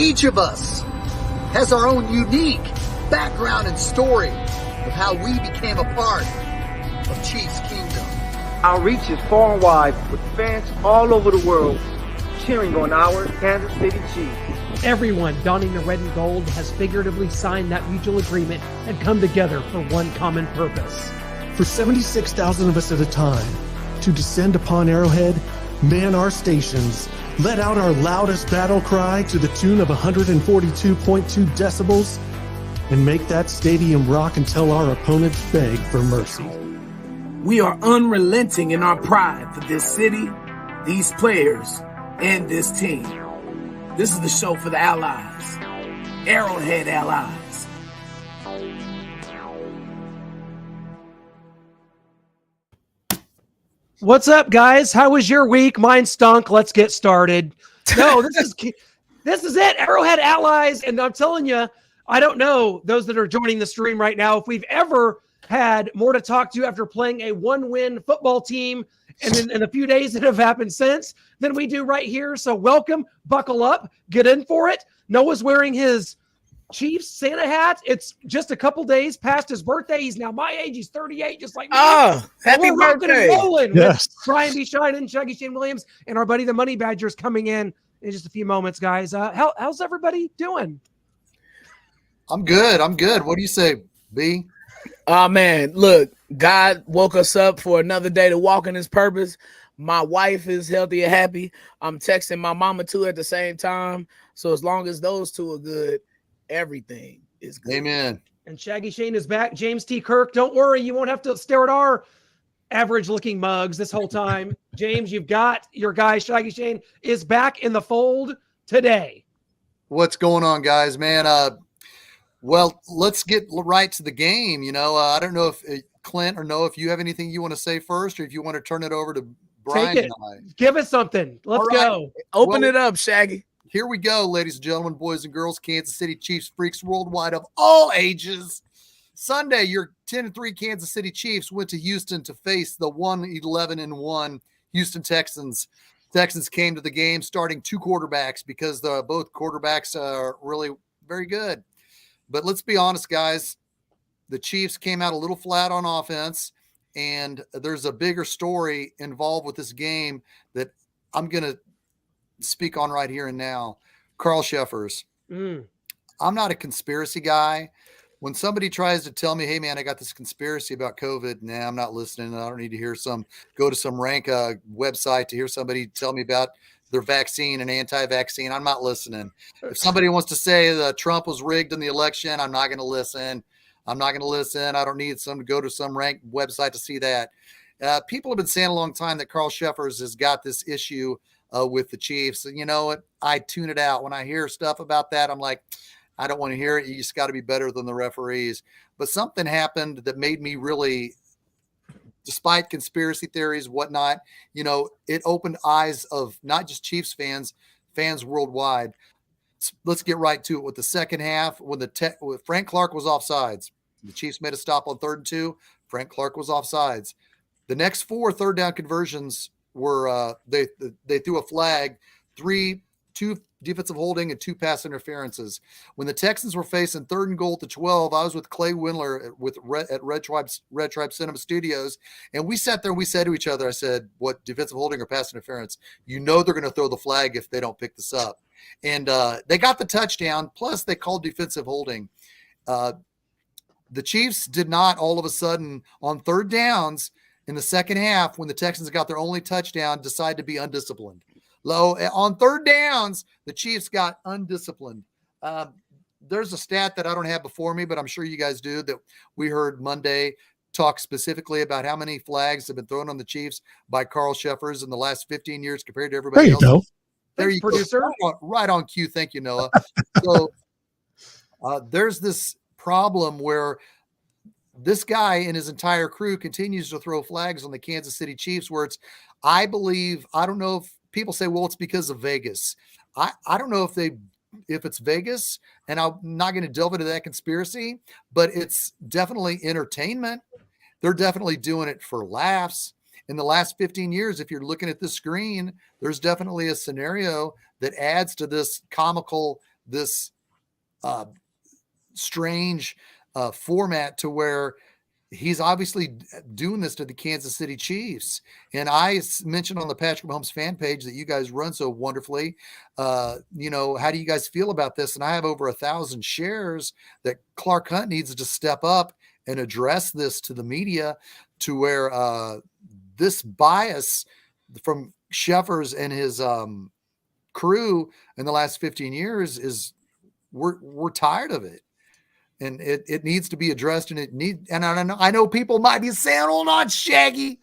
Each of us has our own unique background and story of how we became a part of Chiefs Kingdom. Our reach is far and wide, with fans all over the world cheering on our Kansas City Chiefs. Everyone donning the red and gold has figuratively signed that mutual agreement and come together for one common purpose. For 76,000 of us at a time, to descend upon Arrowhead, man our stations, let out our loudest battle cry to the tune of 142.2 decibels, and make that stadium rock until our opponents beg for mercy. We are unrelenting in our pride for this city, these players, and this team. This is the show for the Allies, Arrowhead Allies. What's up, guys? How was your week? Mine stunk. Let's get started. No, this is it. Arrowhead Allies. And I'm telling you, I don't know, those that are joining the stream right now, if we've ever had more to talk to after playing a one-win football team and in a few days that have happened since than we do right here. So welcome, buckle up, get in for it. Noah's wearing his Chiefs Santa hat. It's just a couple days past his birthday. He's now my age. He's 38, just like me. Oh, happy birthday. And rolling yes. with Brian B. Shine, Shaggy Shane Williams, and our buddy the Money Badger's coming in just a few moments, guys. How's everybody doing? I'm good. What do you say, B? Oh, man, look, God woke us up for another day to walk in his purpose. My wife is healthy and happy. I'm texting my mama, too, at the same time. So as long as those two are good, everything is good. Amen. And Shaggy Shane is back. James T. Kirk, don't worry. You won't have to stare at our average-looking mugs this whole time. James, you've got your guy. Shaggy Shane is back in the fold today. What's going on, guys, man? Well, let's get right to the game. I don't know if Clint or Noah, if you have anything you want to say first, or if you want to turn it over to Brian. Take it. And I. Give us something. Let's go. Open it up, Shaggy. Here we go, ladies and gentlemen, boys and girls, Kansas City Chiefs freaks worldwide of all ages. Sunday, your 10-3 Kansas City Chiefs went to Houston to face the 1-11-1 Houston Texans. Texans came to the game starting two quarterbacks because both quarterbacks are really very good. But let's be honest, guys. The Chiefs came out a little flat on offense, and there's a bigger story involved with this game that I'm going to speak on right here and now. Carl Sheffers. I'm not a conspiracy guy. When somebody tries to tell me, hey man, I got this conspiracy about COVID, nah, I'm not listening. I don't need to hear go to some rank website to hear somebody tell me about their vaccine and anti-vaccine. I'm not listening. If somebody wants to say that Trump was rigged in the election, I'm not going to listen. I don't need to go to some rank website to see that. People have been saying a long time that Carl Sheffers has got this issue with the Chiefs. And you know what? I tune it out. When I hear stuff about that, I'm like, I don't want to hear it. You just got to be better than the referees. But something happened that made me really, despite conspiracy theories, whatnot, it opened eyes of not just Chiefs fans worldwide. Let's get right to it. With the second half, when Frank Clark was offsides, the Chiefs made a stop on 3rd and 2. Frank Clark was offsides. The next 4 third down conversions were they threw a flag, 2 defensive holding and 2 pass interferences. When the Texans were facing 3rd and goal at the 12, I was with Clay Windler at Red Tribe Cinema Studios, and we sat there and we said to each other, I said, what, defensive holding or pass interference? They're going to throw the flag if they don't pick this up. And they got the touchdown, plus they called defensive holding. The Chiefs did not all of a sudden on 3rd downs in the second half, when the Texans got their only touchdown, decide to be undisciplined. On 3rd downs, the Chiefs got undisciplined. There's a stat that I don't have before me, but I'm sure you guys do, that we heard Monday talk specifically about how many flags have been thrown on the Chiefs by Carl Sheffers in the last 15 years compared to everybody else. Go. There you producer. go. Right on cue. Thank you, Noah. So there's this problem where this guy and his entire crew continues to throw flags on the Kansas City Chiefs, where I don't know if people say, well, it's because of Vegas. I don't know if it's Vegas, and I'm not going to delve into that conspiracy, but it's definitely entertainment. They're definitely doing it for laughs. In the last 15 years, if you're looking at the screen, there's definitely a scenario that adds to this comical this strange format to where he's obviously doing this to the Kansas City Chiefs. And I mentioned on the Patrick Mahomes fan page that you guys run so wonderfully. How do you guys feel about this? And I have over 1,000 shares that Clark Hunt needs to step up and address this to the media, to where this bias from Sheffers and his crew in the last 15 years is we're tired of it. And it needs to be addressed, and I know people might be saying, "Oh, not Shaggy."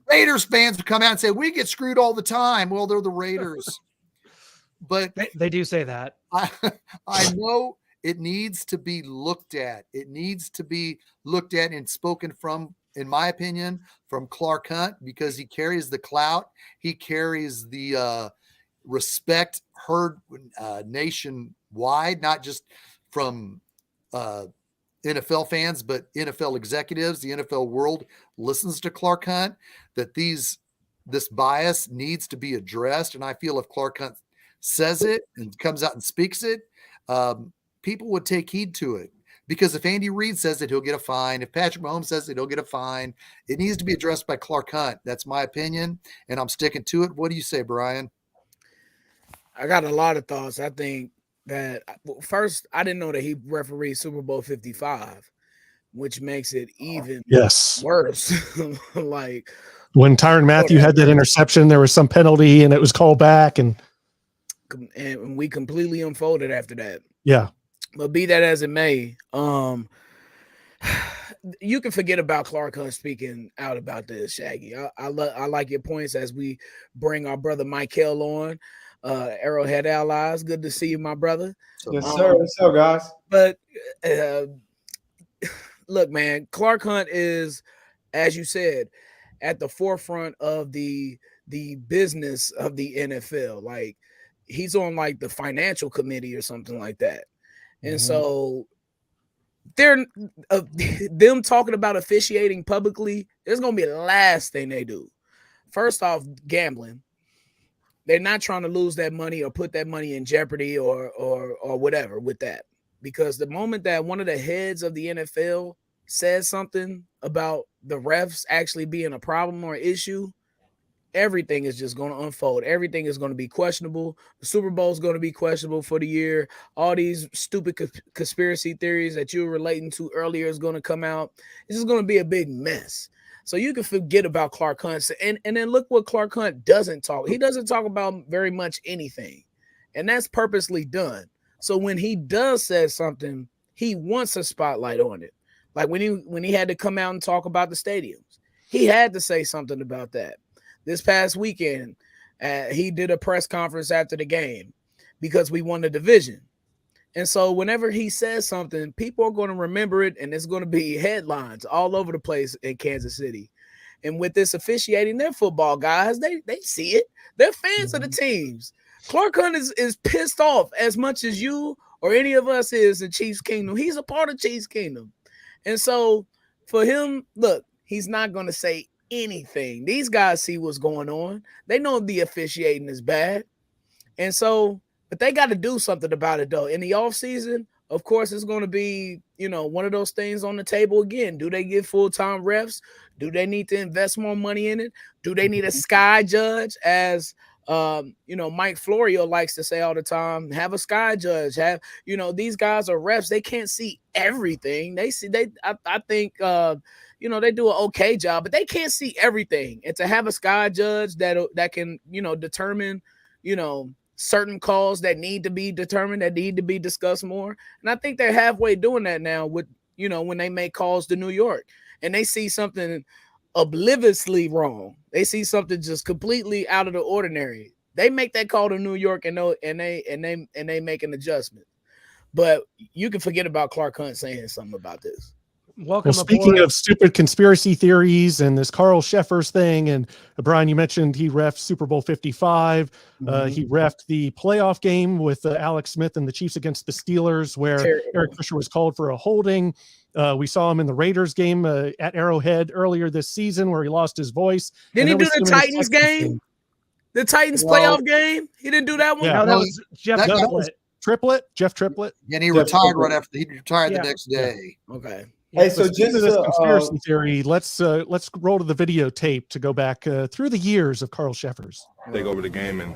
Raiders fans would come out and say, "We get screwed all the time." Well, they're the Raiders, but they do say that. I know it needs to be looked at. It needs to be looked at and spoken from, in my opinion, from Clark Hunt, because he carries the clout, he carries the respect heard nationwide, not just from NFL fans, but NFL executives. The NFL world listens to Clark Hunt, that this bias needs to be addressed. And I feel if Clark Hunt says it and comes out and speaks it, people would take heed to it. Because if Andy Reid says it, he'll get a fine. If Patrick Mahomes says it, he'll get a fine. It needs to be addressed by Clark Hunt. That's my opinion, and I'm sticking to it. What do you say, Brian? I got a lot of thoughts. I think that, first, I didn't know that he refereed Super Bowl 55, which makes it even worse. Like, when Tyrann Mathieu had that interception, there was some penalty and it was called back, and we completely unfolded after that. Yeah. But be that as it may, you can forget about Clark Hunt speaking out about this, Shaggy. I like your points as we bring our brother Michael on. Arrowhead Allies, good to see you, my brother. Yes, sir. What's up, guys? But look, man, Clark Hunt is, as you said, at the forefront of the business of the NFL. Like, he's on like the financial committee or something like that. And so they're them talking about officiating publicly, there's gonna be the last thing they do. First off, gambling. They're not trying to lose that money or put that money in jeopardy or whatever with that. Because the moment that one of the heads of the NFL says something about the refs actually being a problem or issue, everything is just going to unfold. Everything is going to be questionable. The Super Bowl is going to be questionable for the year. All these stupid conspiracy theories that you were relating to earlier is going to come out. It's just going to be a big mess. So you can forget about Clark Hunt. And then look what Clark Hunt doesn't talk. He doesn't talk about very much anything. And that's purposely done. So when he does say something, he wants a spotlight on it. Like when he had to come out and talk about the stadiums, he had to say something about that. This past weekend, he did a press conference after the game because we won the division. And so whenever he says something, people are going to remember it, and it's going to be headlines all over the place in Kansas City. And with this officiating, they're football guys. They see it. They're fans of the teams. Clark Hunt is pissed off as much as you or any of us is in Chiefs Kingdom. He's a part of Chiefs Kingdom. And so for him, look, he's not going to say anything. These guys see what's going on. They know the officiating is bad. And so, but they got to do something about it, though. In the offseason, of course, it's going to be, one of those things on the table again. Do they get full-time refs? Do they need to invest more money in it? Do they need a sky judge? As, Mike Florio likes to say all the time, have a sky judge. Have, these guys are refs. They can't see everything. I think, they do an okay job, but they can't see everything. And to have a sky judge that can, determine, certain calls that need to be determined, that need to be discussed more. And I think they're halfway doing that now with, when they make calls to New York and they see something obliviously wrong. They see something just completely out of the ordinary. They make that call to New York and they make an adjustment. But you can forget about Clark Hunt saying something about this. Welcome. Well, speaking of stupid conspiracy theories and this Carl Sheffers thing, and Brian, you mentioned he reffed Super Bowl 55. He reffed the playoff game with Alex Smith and the Chiefs against the Steelers, where Eric Fisher was called for a holding. We saw him in the Raiders game at Arrowhead earlier this season, where he lost his voice. Didn't he do the Titans game? The Titans playoff game? He didn't do that one? Yeah, that was Jeff Gillett. Jeff Triplett. And he Jeff retired Triplett. right after. He retired Yeah. the next day. Okay. Hey, so Speaking just of this to, conspiracy theory, let's roll to the videotape to go back through the years of Carl Sheffers. Take over the game and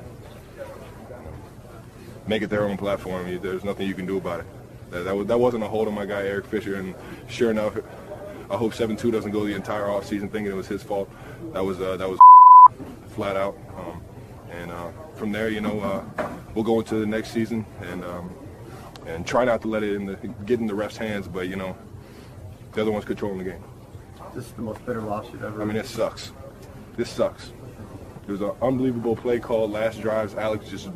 make it their own platform. There's nothing you can do about it. That wasn't a hold on my guy Eric Fisher, and sure enough, I hope 7-2 doesn't go the entire offseason thinking it was his fault. That was flat out. And from there, we'll go into the next season and try not to let it get in the refs' hands. But the other one's controlling the game. This is the most bitter loss you've ever. I mean, it sucks. This sucks. There was an unbelievable play called last drives. Alex just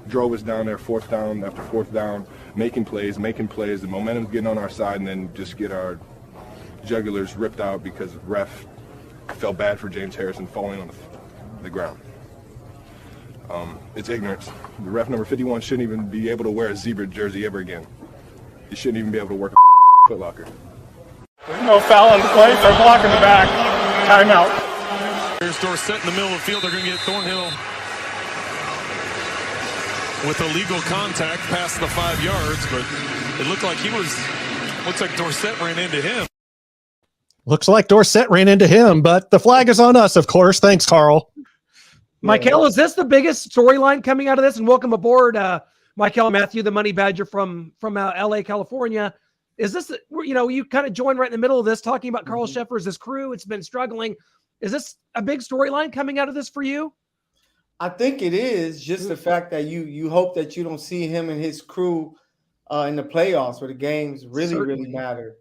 drove us down there, fourth down after fourth down, making plays. The momentum's getting on our side, and then just get our jugulars ripped out because the ref felt bad for James Harrison falling on the ground. It's ignorance. The ref number 51 shouldn't even be able to wear a zebra jersey ever again. He shouldn't even be able to work a Foot Locker. There's no foul on the play. They're blocking the back. Timeout. Here's Dorsett in the middle of the field. They're going to get Thornhill with illegal contact past the 5 yards, but it looked like looks like Dorsett ran into him. Looks like Dorsett ran into him, but the flag is on us, of course. Thanks, Carl. Michael, is this the biggest storyline coming out of this? And welcome aboard, Michael Matthew, the Money Badger from LA, California. Is this, you kind of joined right in the middle of this, talking about Carl Sheffers, this crew. It's been struggling. Is this a big storyline coming out of this for you? I think it is just the fact that you hope that you don't see him and his crew in the playoffs where the games really matter.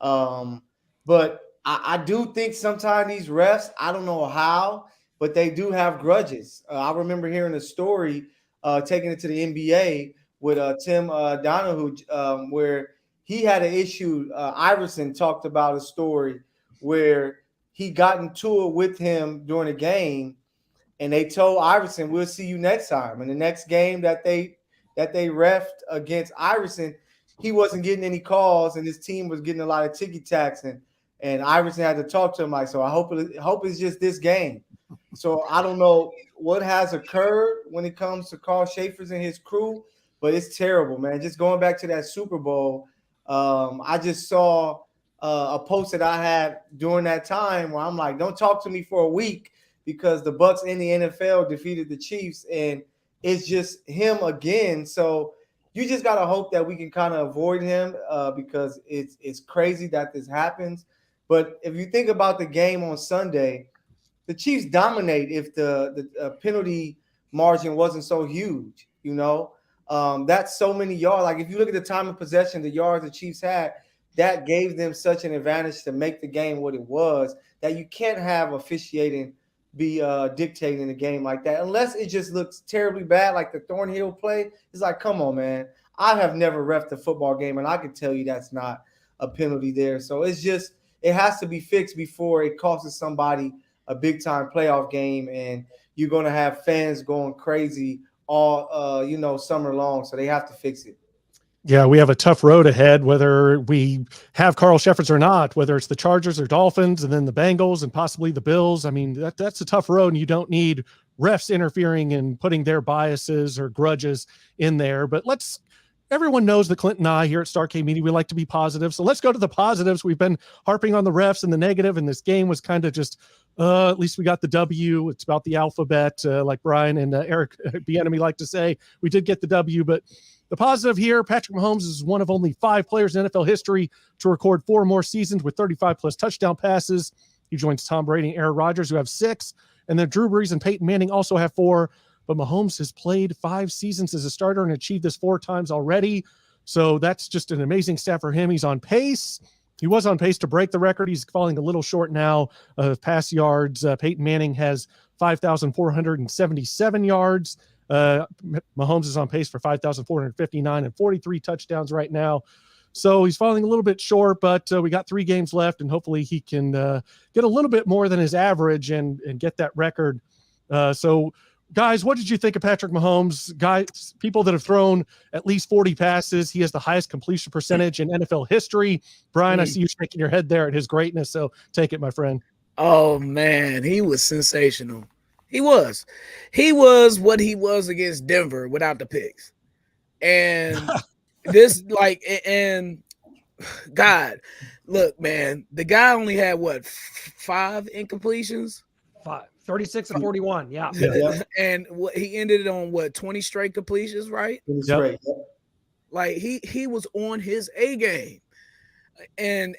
But I do think sometimes these refs, I don't know how, but they do have grudges. I remember hearing a story taking it to the NBA with Tim Donahue where he had an issue. Iverson talked about a story where he got into it with him during a game, and they told Iverson, "We'll see you next time." And the next game that they refed against Iverson, he wasn't getting any calls, and his team was getting a lot of ticky tacks, and Iverson had to talk to him like, "So I hope it's just this game." So I don't know what has occurred when it comes to Carl Sheffers and his crew, but it's terrible, man. Just going back to that Super Bowl. I just saw a post that I had during that time where I'm like, don't talk to me for a week because the Bucs in the NFL defeated the Chiefs, and it's just him again. So you just got to hope that we can kind of avoid him because it's crazy that this happens. But if you think about the game on Sunday, the Chiefs dominate if the penalty margin wasn't so huge, That's so many yards. Like if you look at the time of possession, the yards the Chiefs had, that gave them such an advantage to make the game what it was that you can't have officiating be dictating the game like that unless it just looks terribly bad, like the Thornhill play. It's like, come on, man. I have never reffed a football game, and I can tell you that's not a penalty there. So it has to be fixed before it costs somebody a big-time playoff game, and you're going to have fans going crazy all summer long, so they have to fix it. Yeah, we have a tough road ahead, whether we have Carl Sheffers or not, whether it's the Chargers or Dolphins and then the Bengals and possibly the Bills. I mean, that's a tough road, and you don't need refs interfering and putting their biases or grudges in there. But everyone knows that Clint and I here at Starcade Media, we like to be positive. So let's go to the positives. We've been harping on the refs and the negative, and this game was kind of just, at least we got the W. It's about the alphabet, like Brian and Eric Bieniemy like to say. We did get the W, but the positive here, Patrick Mahomes is one of only 5 players in NFL history to record 4 more seasons with 35-plus touchdown passes. He joins Tom Brady and Aaron Rodgers, who have 6, and then Drew Brees and Peyton Manning also have 4. But Mahomes has played 5 seasons as a starter and achieved this 4 times already. So that's just an amazing stat for him. He's on pace. He was on pace to break the record. He's falling a little short now of pass yards. Peyton Manning has 5,477 yards. Mahomes is on pace for 5,459 and 43 touchdowns right now. So he's falling a little bit short, but we got 3 games left, and hopefully he can get a little bit more than his average and get that record. So guys, what did you think of Patrick Mahomes? Guys, people that have thrown at least 40 passes. He has the highest completion percentage in NFL history. Brian, I see you shaking your head there at his greatness. So take it, my friend. Oh, man, he was sensational. He was what he was against Denver without the picks. And this like and God, look, man, the guy only had what 5 incompletions? 36 and 41. Yeah. And he ended it on what 20 straight completions, right? 20 straight. Like he was on his A game. And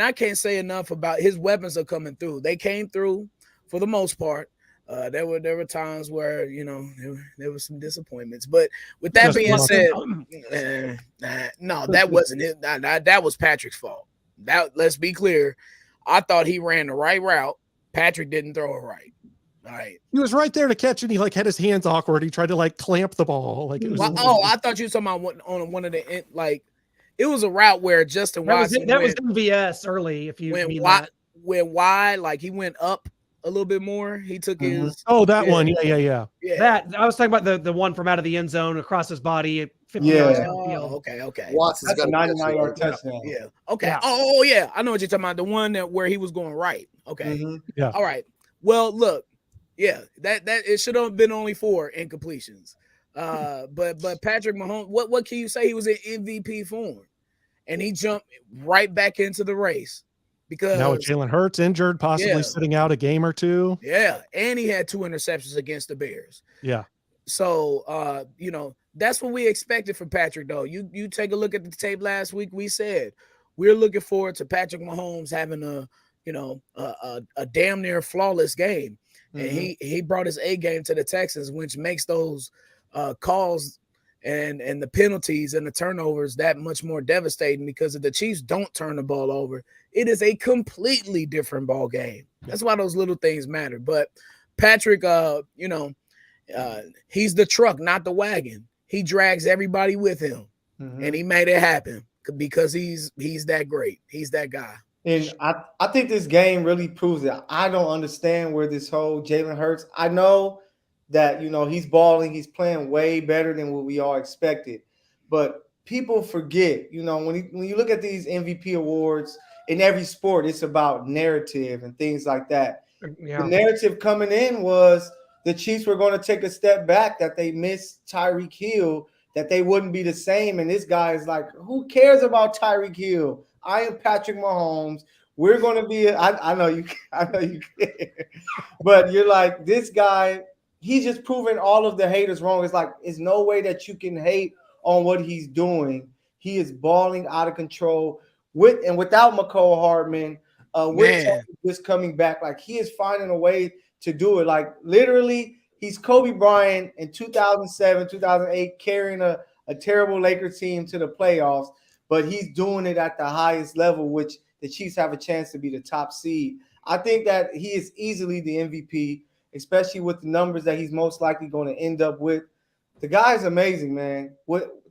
I can't say enough about his weapons are coming through. They came through for the most part. There were times where there were some disappointments, but with that being said, no, that wasn't it. That was Patrick's fault. That let's be clear. I thought he ran the right route. Patrick didn't throw it right. All right, he was right there to catch it. He like had his hands awkward. He tried to like clamp the ball. Like it was. I thought you were talking about on one of the like. It was a route where Justin Watson was MVS early. If you went wide, like he went up a little bit more. He took his one. Yeah. That I was talking about the one from out of the end zone across his body at 50 yards downfield. Okay. Watson's got a 99-yard touchdown. Yeah. Okay. Yeah. Oh yeah, I know what you're talking about. The one where he was going right. Okay. Yeah. All right. Well, look. Yeah, that it should have been only 4 incompletions. But Patrick Mahomes, what can you say? He was in MVP form, and he jumped right back into the race because now with Jalen Hurts injured, possibly sitting out a game or two. Yeah, and he had 2 interceptions against the Bears. Yeah. So that's what we expected from Patrick. Though you take a look at the tape last week, we said we're looking forward to Patrick Mahomes having a damn near flawless game. And he brought his A game to the Texans, which makes those calls and the penalties and the turnovers that much more devastating because if the Chiefs don't turn the ball over, it is a completely different ball game. That's why those little things matter. But Patrick, he's the truck, not the wagon. He drags everybody with him, and he made it happen because he's that great. He's that guy. And I think this game really proves it. I don't understand where this whole Jalen Hurts. I know that, he's balling. He's playing way better than what we all expected. But people forget, when you look at these MVP awards in every sport, it's about narrative and things like that. Yeah. The narrative coming in was the Chiefs were going to take a step back, that they missed Tyreek Hill, that they wouldn't be the same. And this guy is like, who cares about Tyreek Hill? I am Patrick Mahomes. We're going to be. I know you care, but you're like this guy. He's just proving all of the haters wrong. It's like there's no way that you can hate on what he's doing. He is balling out of control with and without McCole Hardman. With just coming back, like he is finding a way to do it. Like literally, he's Kobe Bryant in 2007, 2008, carrying a terrible Lakers team to the playoffs. But he's doing it at the highest level, which the Chiefs have a chance to be the top seed. I think that he is easily the MVP, especially with the numbers that he's most likely going to end up with. The guy is amazing, man.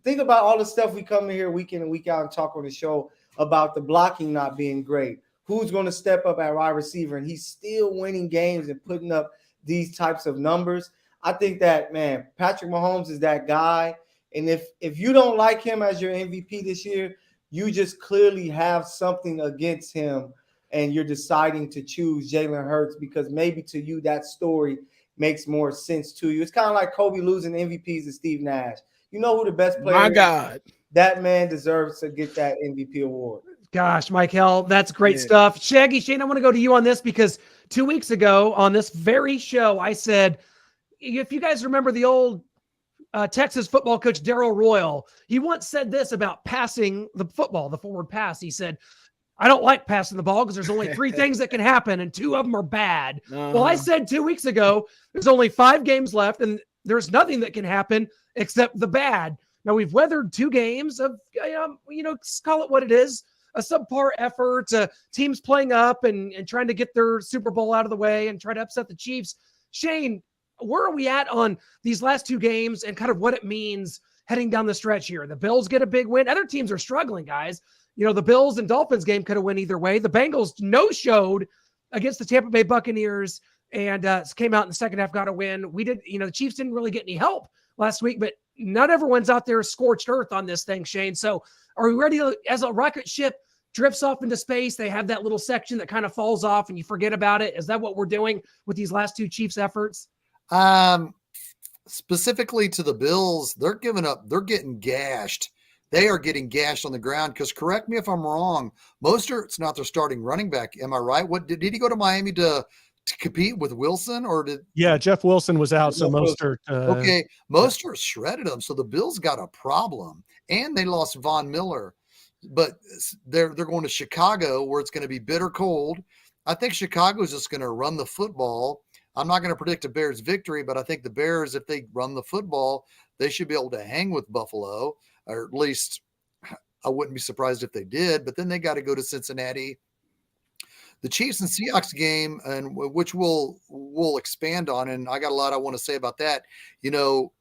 Think about all the stuff we come in here week in and week out and talk on the show about the blocking not being great. Who's going to step up at wide receiver? And he's still winning games and putting up these types of numbers. I think that, man, Patrick Mahomes is that guy. And if you don't like him as your MVP this year, you just clearly have something against him and you're deciding to choose Jalen Hurts because maybe to you that story makes more sense to you. It's kind of like Kobe losing MVPs to Steve Nash. You know who the best player is? My God. That man deserves to get that MVP award. Gosh, Michael, that's great stuff. Shane, I want to go to you on this because 2 weeks ago on this very show, I said, if you guys remember the old Texas football coach Darryl Royal, he once said this about passing the football, the forward pass. He said, I don't like passing the ball because there's only 3 things that can happen and 2 of them are bad. Well, I said 2 weeks ago, there's only 5 games left and there's nothing that can happen except the bad. Now we've weathered 2 games of, call it what it is, a subpar effort, teams playing up and trying to get their Super Bowl out of the way and try to upset the Chiefs. Shane, where are we at on these last 2 games and kind of what it means heading down the stretch here? The Bills get a big win. Other teams are struggling, guys. The Bills and Dolphins game could have went either way. The Bengals no-showed against the Tampa Bay Buccaneers and came out in the second half, got a win. We did, the Chiefs didn't really get any help last week, but not everyone's out there scorched earth on this thing, Shane. So are we ready to, as a rocket ship drifts off into space, they have that little section that kind of falls off and you forget about it? Is that what we're doing with these last 2 Chiefs efforts? specifically to the Bills, they're giving up. They're getting gashed. They are getting gashed on the ground because, correct me if I'm wrong, Mostert's not their starting running back. Am I right? What did he go to Miami to compete with Wilson, or did? Yeah, Jeff Wilson was out, so Mostert. Okay, Mostert shredded them. So the Bills got a problem, and they lost Von Miller. But they're going to Chicago, where it's going to be bitter cold. I think Chicago's just going to run the football. I'm not going to predict a Bears victory, but I think the Bears, if they run the football, they should be able to hang with Buffalo, or at least I wouldn't be surprised if they did. But then they got to go to Cincinnati. The Chiefs and Seahawks game, and which we'll expand on, and I got a lot I want to say about that. You know,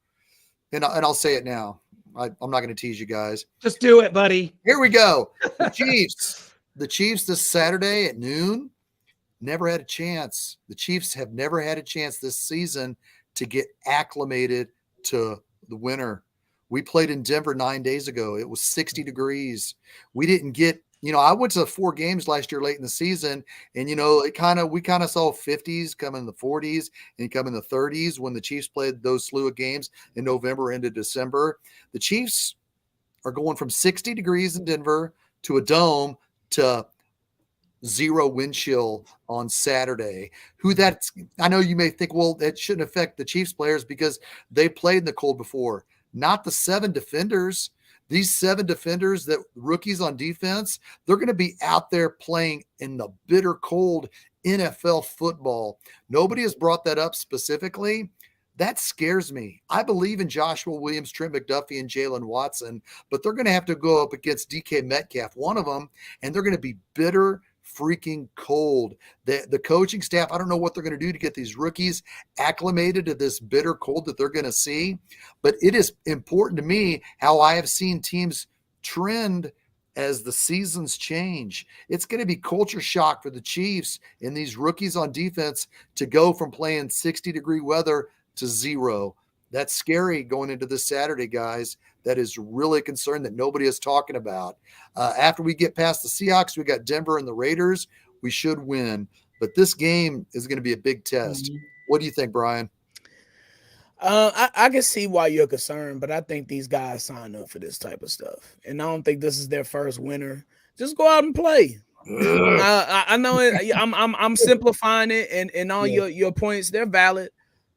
and I'll say it now. I'm not going to tease you guys. Just do it, buddy. Here we go. The Chiefs this Saturday at noon. Never had a chance. The Chiefs have never had a chance this season to get acclimated to the winter. We played in Denver 9 days ago. It was 60 degrees. We didn't get, I went to 4 games last year late in the season, and we kind of saw 50s come in the 40s and come in the 30s when the Chiefs played those slew of games in November into December. The Chiefs are going from 60 degrees in Denver to a dome to 0 wind chill on Saturday. I know you may think, well, that shouldn't affect the Chiefs players because they played in the cold before. Not the 7 defenders. These 7 defenders, that rookies on defense, they're going to be out there playing in the bitter cold NFL football. Nobody has brought that up specifically. That scares me. I believe in Joshua Williams, Trent McDuffie, and Jalen Watson, but they're going to have to go up against DK Metcalf, one of them, and they're going to be bitter freaking cold. The coaching staff, I don't know what they're going to do to get these rookies acclimated to this bitter cold that they're going to see, but it is important to me how I have seen teams trend as the seasons change. It's going to be culture shock for the Chiefs and these rookies on defense to go from playing 60-degree weather to 0. That's scary going into this Saturday, guys. That is really a concern that nobody is talking about. After we get past the Seahawks, we got Denver and the Raiders. We should win. But this game is going to be a big test. Mm-hmm. What do you think, Brian? I can see why you're concerned, but I think these guys sign up for this type of stuff. And I don't think this is their first winter. Just go out and play. I know it. I'm simplifying it, and all your points, they're valid.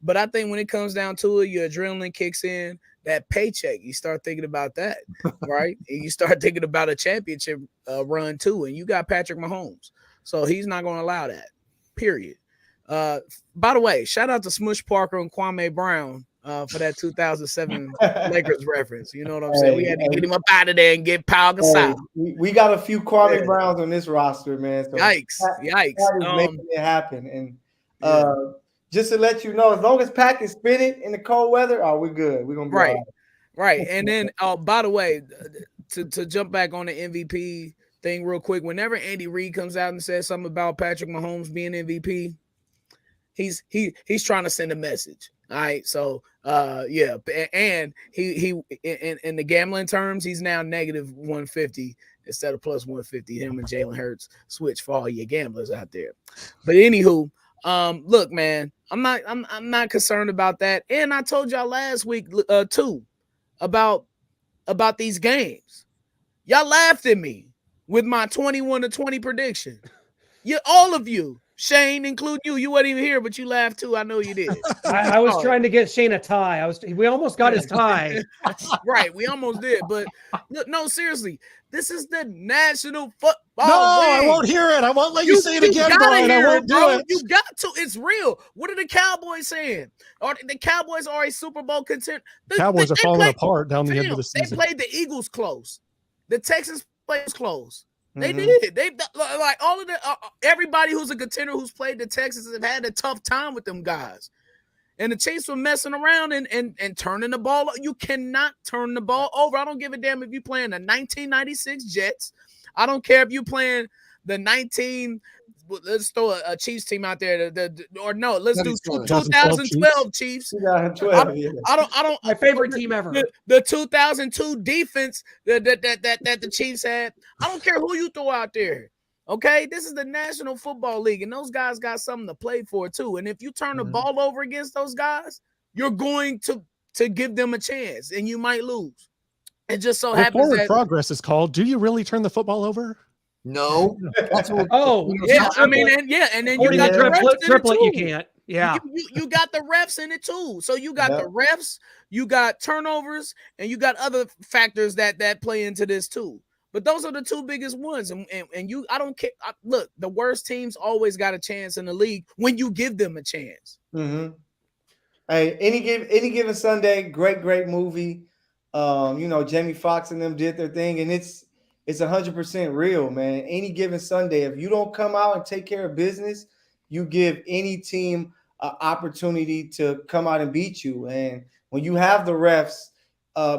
But I think when it comes down to it, your adrenaline kicks in. That paycheck, you start thinking about that, right? And you start thinking about a championship run too. And you got Patrick Mahomes, so he's not going to allow that. Period. By the way, shout out to Smush Parker and Kwame Brown for that 2007 Lakers reference. You know what I'm saying? We had to get him up out of there and get Pau Gasol. We got a few Kwame Browns on this roster, man. So yikes! That is making it happen. And just to let you know, as long as Pat can spin it in the cold weather, we're good. We're gonna be right. Right. And then, by the way, to jump back on the MVP thing real quick, whenever Andy Reid comes out and says something about Patrick Mahomes being MVP, he's trying to send a message. All right. So and he in the gambling terms, he's now negative 150 instead of plus 150. Him and Jalen Hurts switch for all your gamblers out there. But anywho, look, man, I'm not concerned about that. And I told y'all last week too about these games. Y'all laughed at me with my 21-20 prediction. All of you, Shane, include you. You weren't even here, but you laughed too. I know you did. I was trying to get Shane a tie. We almost got his tie. Right, we almost did. But no, seriously, this is the National Football League. I won't hear it. I won't let you say it again, Brian. I won't do it. You got to. It's real. What are the Cowboys saying? The Cowboys are a Super Bowl contender. The Cowboys are falling apart down the end of the season. They played the Eagles close. The Texans played close. They did. They like all of the everybody who's a contender who's played the Texans have had a tough time with them guys. And the Chiefs were messing around and turning the ball. You cannot turn the ball over. I don't give a damn if you're playing the 1996 Jets. I don't care if you're playing the let's throw a Chiefs team out there. Let's do 2012 Chiefs. 2012, I don't. My favorite team ever. The 2002 defense that the Chiefs had. I don't care who you throw out there. Okay, this is the National Football League, and those guys got something to play for too. And if you turn the ball over against those guys, you're going to give them a chance, and you might lose. It just so happens forward that progress is called. Do you really turn the football over? No. Yeah, I mean, and then you got the refs triplet. in You it too. can't. Yeah, you got the refs in it too. So you got the refs, you got turnovers, and you got other factors that play into this too. But those are the two biggest ones. And I don't care. Look, the worst teams always got a chance in the league when you give them a chance. Mm-hmm. Hey, any given Sunday, great movie. Jamie Foxx and them did their thing, and it's 100% real, man. Any given Sunday, if you don't come out and take care of business, you give any team an opportunity to come out and beat you. And when you have the refs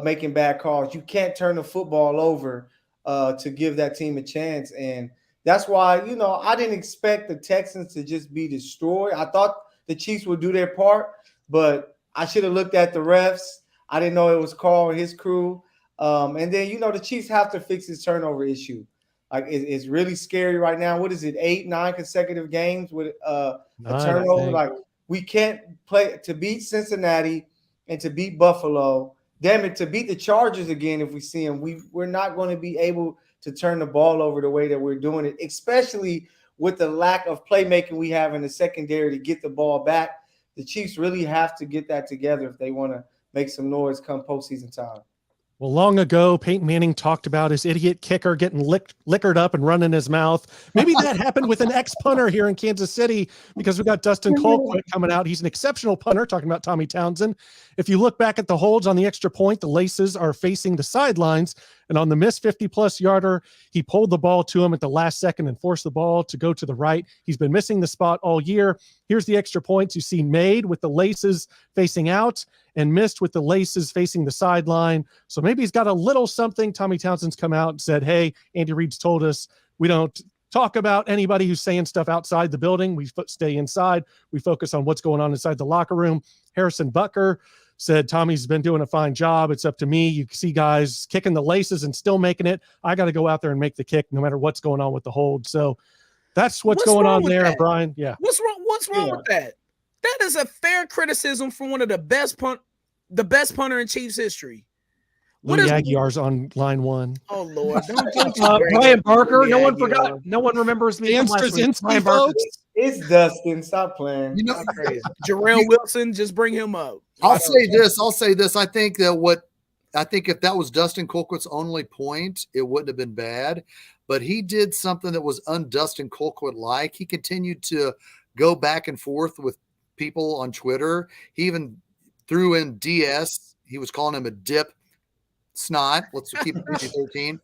making bad calls, you can't turn the football over to give that team a chance. And that's why, I didn't expect the Texans to just be destroyed. I thought the Chiefs would do their part, but I should have looked at the refs. I didn't know it was Carl and his crew. And then, the Chiefs have to fix this turnover issue. Like, it's really scary right now. What is it, 8-9 consecutive games with a turnover? Like, we can't play to beat Cincinnati and to beat Buffalo. Damn it, to beat the Chargers again if we see them. We're not going to be able to turn the ball over the way that we're doing it, especially with the lack of playmaking we have in the secondary to get the ball back. The Chiefs really have to get that together if they want to make some noise come postseason time. Well, long ago, Peyton Manning talked about his idiot kicker getting liquored up and running his mouth. Maybe that happened with an ex-punter here in Kansas City because we got Dustin Colquitt coming out. He's an exceptional punter, talking about Tommy Townsend. If you look back at the holds on the extra point, the laces are facing the sidelines. And on the missed 50-plus yarder, he pulled the ball to him at the last second and forced the ball to go to the right. He's been missing the spot all year. Here's the extra points you see made with the laces facing out and missed with the laces facing the sideline. So maybe he's got a little something. Tommy Townsend's come out and said, hey, Andy Reid's told us we don't talk about anybody who's saying stuff outside the building. We stay inside. We focus on what's going on inside the locker room. Harrison Butker said, Tommy's been doing a fine job. It's up to me. You see guys kicking the laces and still making it. I got to go out there and make the kick no matter what's going on with the hold. So that's what's going on there, that? Brian. Yeah. What's wrong with that? That is a fair criticism from one of the best punter in Chiefs history. Louis Aguiar's on line one. Oh Lord! Don't Brian Barker. No one forgot. No one remembers me. Brian Barker. It's Dustin. Stop playing. Crazy. Jarrell Wilson, just bring him up. I'll say this. I think if that was Dustin Colquitt's only point, it wouldn't have been bad. But he did something that was un-Dustin Colquitt-like. He continued to go back and forth with people on Twitter. He even threw in DS. He was calling him a dip snot. Let's keep it PG-13.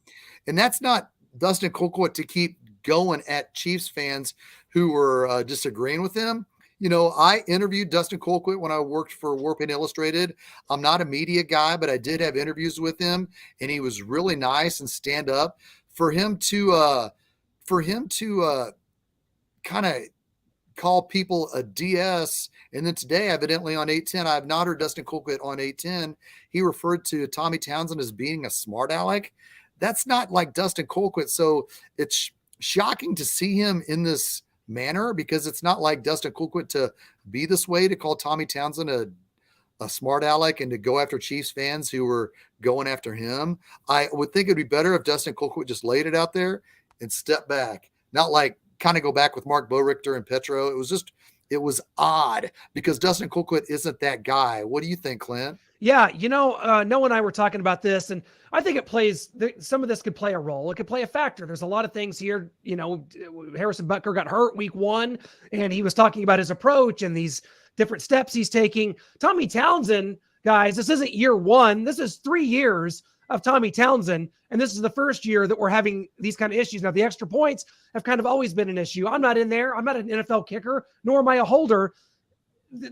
And that's not Dustin Colquitt to keep going at Chiefs fans who were disagreeing with him. I interviewed Dustin Colquitt when I worked for Warping Illustrated. I'm not a media guy, but I did have interviews with him, and he was really nice and stand up. For him to kind of call people a DS, and then today, evidently on 810, I have not heard Dustin Colquitt on 810. He referred to Tommy Townsend as being a smart aleck. That's not like Dustin Colquitt. So it's shocking to see him in this manner because it's not like Dustin Colquitt to be this way, to call Tommy Townsend a smart aleck and to go after Chiefs fans who were going after him. I would think it'd be better if Dustin Colquitt just laid it out there and stepped back, not like kind of go back with Mark Borichter and Petro. It was odd because Dustin Colquitt isn't that guy. What do you think, Clint? Yeah, Noah and I were talking about this, and I think some of this could play a role. It could play a factor. There's a lot of things here. Harrison Butker got hurt week 1, and he was talking about his approach and these different steps he's taking. Tommy Townsend, guys, this isn't year 1. This is 3 years of Tommy Townsend, and this is the first year that we're having these kind of issues. Now, the extra points have kind of always been an issue. I'm not in there. I'm not an NFL kicker, nor am I a holder.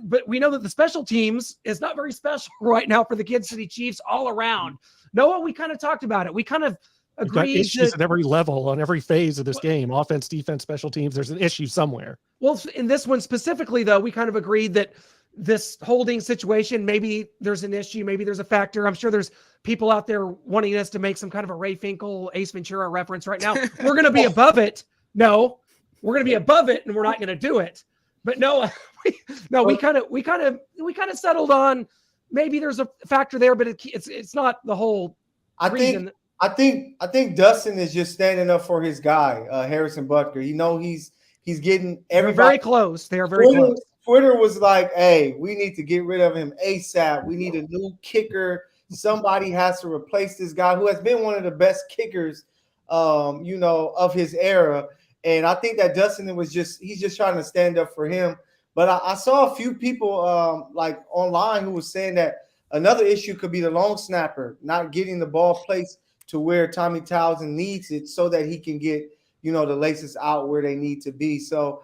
But we know that the special teams is not very special right now for the Kansas City Chiefs all around. Noah, we kind of talked about it. We kind of agreed issues at every level on every phase of this game, offense, defense, special teams. There's an issue somewhere. Well, in this one specifically, though, we kind of agreed that this holding situation, maybe there's an issue, maybe there's a factor. I'm sure there's people out there wanting us to make some kind of a Ray Finkel, Ace Ventura reference right now. We're going to be above it. No, we're going to be above it, and we're not going to do it. But no, we kind of settled on maybe there's a factor there, but it's not the whole reason. I think Dustin is just standing up for his guy, Harrison Butker. He's getting everybody. They're very close. They are very close. Twitter was like, "Hey, we need to get rid of him ASAP. We need a new kicker. Somebody has to replace this guy who has been one of the best kickers, of his era." And I think that Dustin he's just trying to stand up for him. But I saw a few people like online who was saying that another issue could be the long snapper not getting the ball placed to where Tommy Townsend needs it so that he can get, the laces out where they need to be. So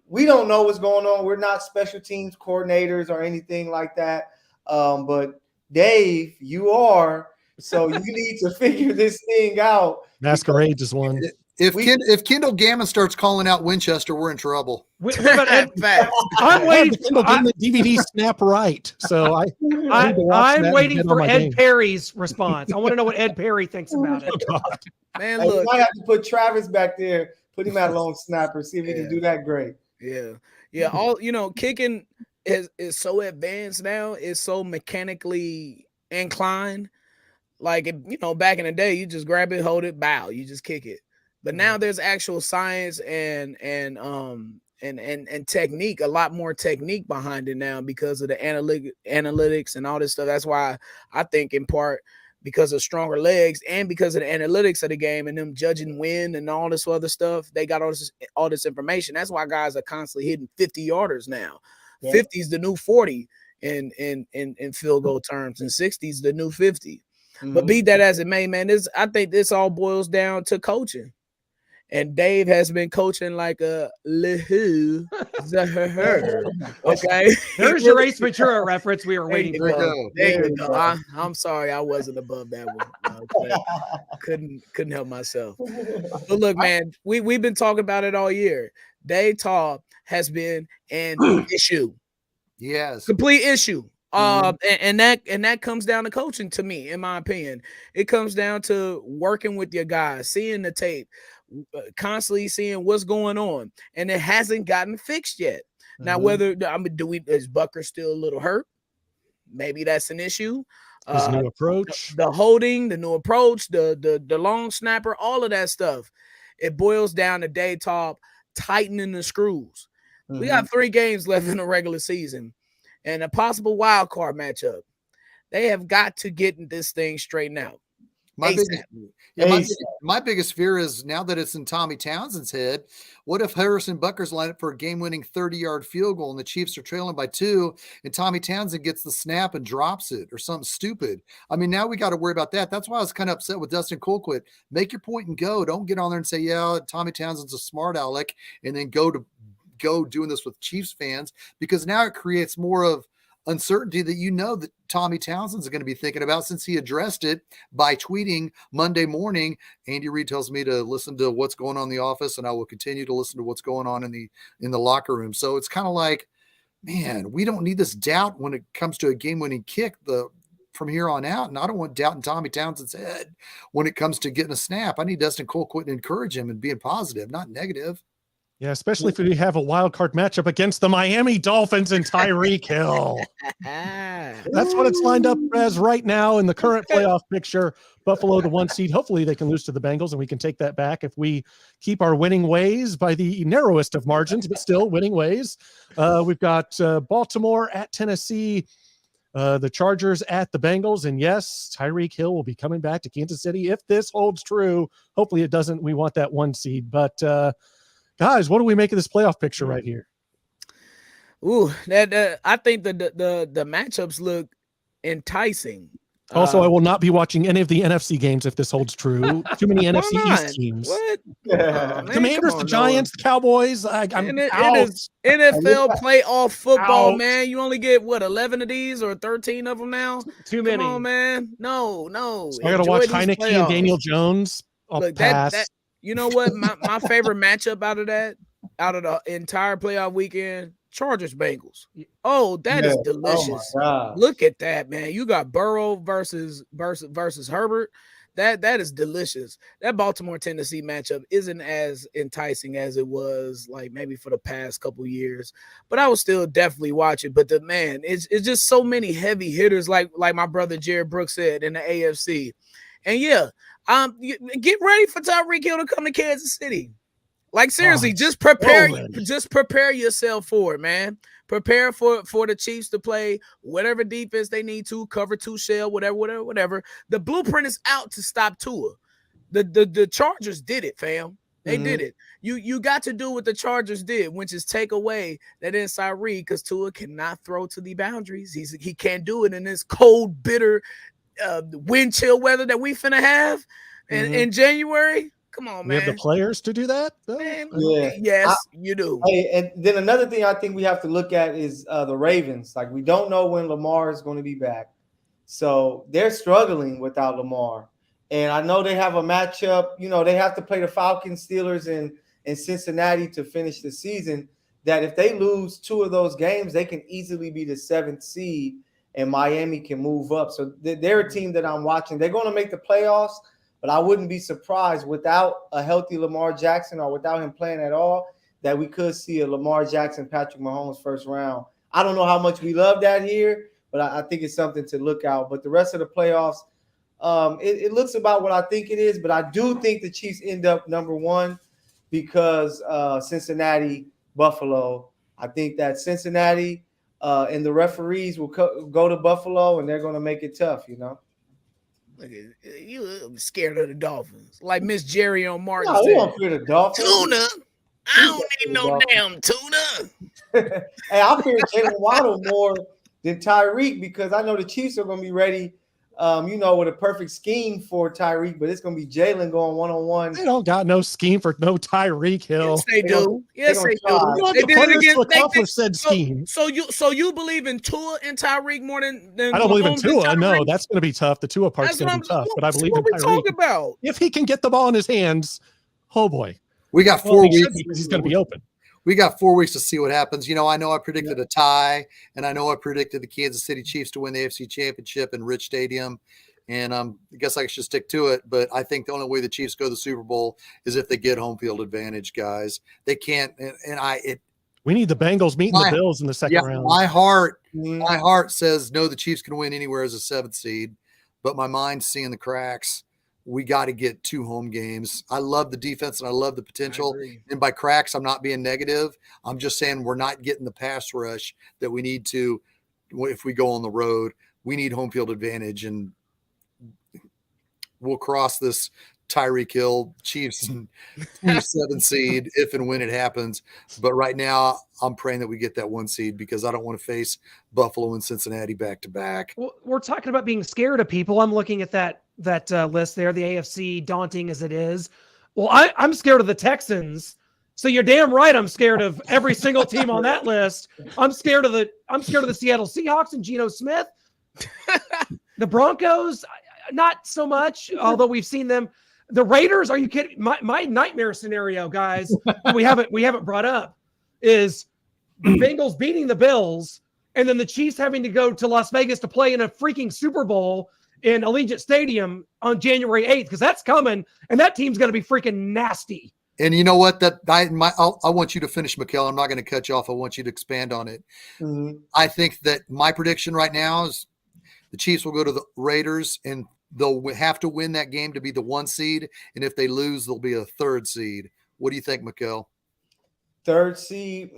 we don't know what's going on. We're not special teams coordinators or anything like that. But Dave, you are. So you need to figure this thing out. Masquerade is one. If Kendall Gammon starts calling out Winchester, we're in trouble. I'm waiting for the DVD snap right. So I'm waiting for Ed Perry's response. I want to know what Ed Perry thinks about it. Man, look, look, you might have to put Travis back there, put him at long snapper, see if he can do that great. Yeah. All kicking is so advanced now. It's so mechanically inclined. Like back in the day, you just grab it, hold it, bow. You just kick it. But now there's actual science and technique, a lot more technique behind it now because of the analytics and all this stuff. That's why I think in part because of stronger legs and because of the analytics of the game and them judging wind and all this other stuff, they got all this information. That's why guys are constantly hitting 50-yarders now. Yeah. 50 is the new 40 in field goal terms, and 60 is the new 50. Mm-hmm. But be that as it may, man, I think this all boils down to coaching. And Dave has been coaching like a little. Okay. There's your Ace Ventura reference we were waiting for. There you go. I'm sorry I wasn't above that one. Okay. Couldn't help myself. But look, man, we've been talking about it all year. Dave Taub has been an issue. Yes. Complete issue. And that comes down to coaching to me, in my opinion. It comes down to working with your guys, seeing the tape, constantly seeing what's going on, and it hasn't gotten fixed yet. Now, is Butker still a little hurt? Maybe that's an issue. His new approach, the holding, the new approach, the long snapper, all of that stuff. It boils down to Dave Taub tightening the screws. We got 3 games left in the regular season and a possible wild card matchup. They have got to get this thing straightened out. My biggest fear is now that it's in Tommy Townsend's head, what if Harrison Butker's lined up for a game-winning 30-yard field goal and the Chiefs are trailing by 2 and Tommy Townsend gets the snap and drops it or something stupid? I mean, now we got to worry about that. That's why I was kind of upset with Dustin Colquitt. Make your point and go. Don't get on there and say, yeah, Tommy Townsend's a smart aleck, and then go doing this with Chiefs fans, because now it creates more of uncertainty that that Tommy Townsend's going to be thinking about, since he addressed it by tweeting Monday morning. Andy Reid tells me to listen to what's going on in the office, and I will continue to listen to what's going on in the locker room. So it's kind of like, man, we don't need this doubt when it comes to a game-winning kick from here on out. And I don't want doubt in Tommy Townsend's head when it comes to getting a snap. I need Dustin Colquitt to encourage him and being positive, not negative. Yeah, especially if we have a wild card matchup against the Miami Dolphins and Tyreek Hill. That's what it's lined up as right now in the current playoff picture. Buffalo, the 1 seed. Hopefully they can lose to the Bengals and we can take that back if we keep our winning ways by the narrowest of margins, but still winning ways. We've got Baltimore at Tennessee, the Chargers at the Bengals. And yes, Tyreek Hill will be coming back to Kansas City if this holds true. Hopefully it doesn't. We want that 1 seed. But guys, what do we make of this playoff picture right here? Ooh, I think the matchups look enticing. Also, I will not be watching any of the NFC games if this holds true. Too many NFC East teams. What? Commanders, the Giants, the Cowboys. I'm out. It is NFL playoff football, man. You only get 11 of these or 13 of them now? Too many. Come on, man. No. So I got to watch Heineke and Daniel Jones. I'll pass. You know what? My favorite matchup out of the entire playoff weekend, Chargers Bengals. Oh, that is delicious. Look at that, man. You got Burrow versus Herbert. That is delicious. That Baltimore-Tennessee matchup isn't as enticing as it was like maybe for the past couple years, but I will still definitely watch it. But it's just so many heavy hitters, like my brother Jared Brooks said, in the AFC. And yeah, get ready for Tyreek Hill to come to Kansas City. Like seriously, just prepare yourself for it, man. Prepare for the Chiefs to play whatever defense they need to, cover 2 shell, whatever. The blueprint is out to stop Tua. The Chargers did it, fam. They did it. You got to do what the Chargers did, which is take away that inside read, because Tua cannot throw to the boundaries. He can't do it in this cold, bitter, wind chill weather that we finna have in January. Come on, man. We have the players to do that, though? Man, Yeah. yes, you do. Hey, and then another thing I think we have to look at is the Ravens. Like, we don't know when Lamar is going to be back. So they're struggling without Lamar. And I know they have a matchup. You know, they have to play the Falcons, Steelers, and Cincinnati to finish the season. That if they lose 2 of those games, they can easily be the 7th seed, and Miami can move up. So they're a team that I'm watching. They're going to make the playoffs. But I wouldn't be surprised without a healthy Lamar Jackson or without him playing at all that we could see a Lamar Jackson, Patrick Mahomes first round. I don't know how much we love that here, but I think it's something to look out. But the rest of the playoffs, it looks about what I think it is. But I do think the Chiefs end up number 1 because Cincinnati, Buffalo. I think that Cincinnati and the referees will go to Buffalo, and they're going to make it tough, you know. Look at you, scared of the Dolphins, like Miss Jerry on Martin. No, we don't fear the Dolphins. Tuna. I don't need no damn tuna. Hey, I fear Jalen Waddle more than Tyreek because I know the Chiefs are going to be ready, with a perfect scheme for Tyreek, but it's going to be Jalen going one-on-one. They don't got no scheme for no Tyreek Hill. Yes, they do. Yes, they do. They did it against. They accomplish said scheme. So you believe in Tua and Tyreek more than I don't believe in Tua. No, that's going to be tough. The Tua part's going to be tough, but I believe in Tyreek. What we talking about? If he can get the ball in his hands, oh boy, we got 4 weeks. He's going to be open. We got 4 weeks to see what happens. You know, I know I predicted a tie, and I know I predicted the Kansas City Chiefs to win the AFC Championship in Rich Stadium. And I guess I should stick to it. But I think the only way the Chiefs go to the Super Bowl is if they get home field advantage, guys. They can't. We need the Bengals meeting the Bills in the second round. My heart says no. The Chiefs can win anywhere as a 7th seed, but my mind's seeing the cracks. We got to get 2 home games. I love the defense and I love the potential. And by cracks, I'm not being negative. I'm just saying we're not getting the pass rush that we need to if we go on the road. We need home field advantage, and we'll cross this Tyreek Hill Chiefs 7 seed if and when it happens. But right now, I'm praying that we get that 1 seed because I don't want to face Buffalo and Cincinnati back to back. Well, we're talking about being scared of people. I'm looking at that list there, the AFC, daunting as it is. Well, I'm scared of the Texans. So you're damn right. I'm scared of every single team on that list. I'm scared of the Seattle Seahawks and Geno Smith. The Broncos, not so much, although we've seen them. The Raiders, are you kidding? My nightmare scenario, guys, we haven't brought up is the Bengals beating the Bills and then the Chiefs having to go to Las Vegas to play in a freaking Super Bowl in Allegiant Stadium on January 8th, because that's coming, and that team's going to be freaking nasty. And you know what? I want you to finish, Mikkel. I'm not going to cut you off. I want you to expand on it. Mm-hmm. I think that my prediction right now is the Chiefs will go to the Raiders, and they'll have to win that game to be the 1 seed. And if they lose, they'll be a 3rd seed. What do you think, Mikkel? 3rd seed?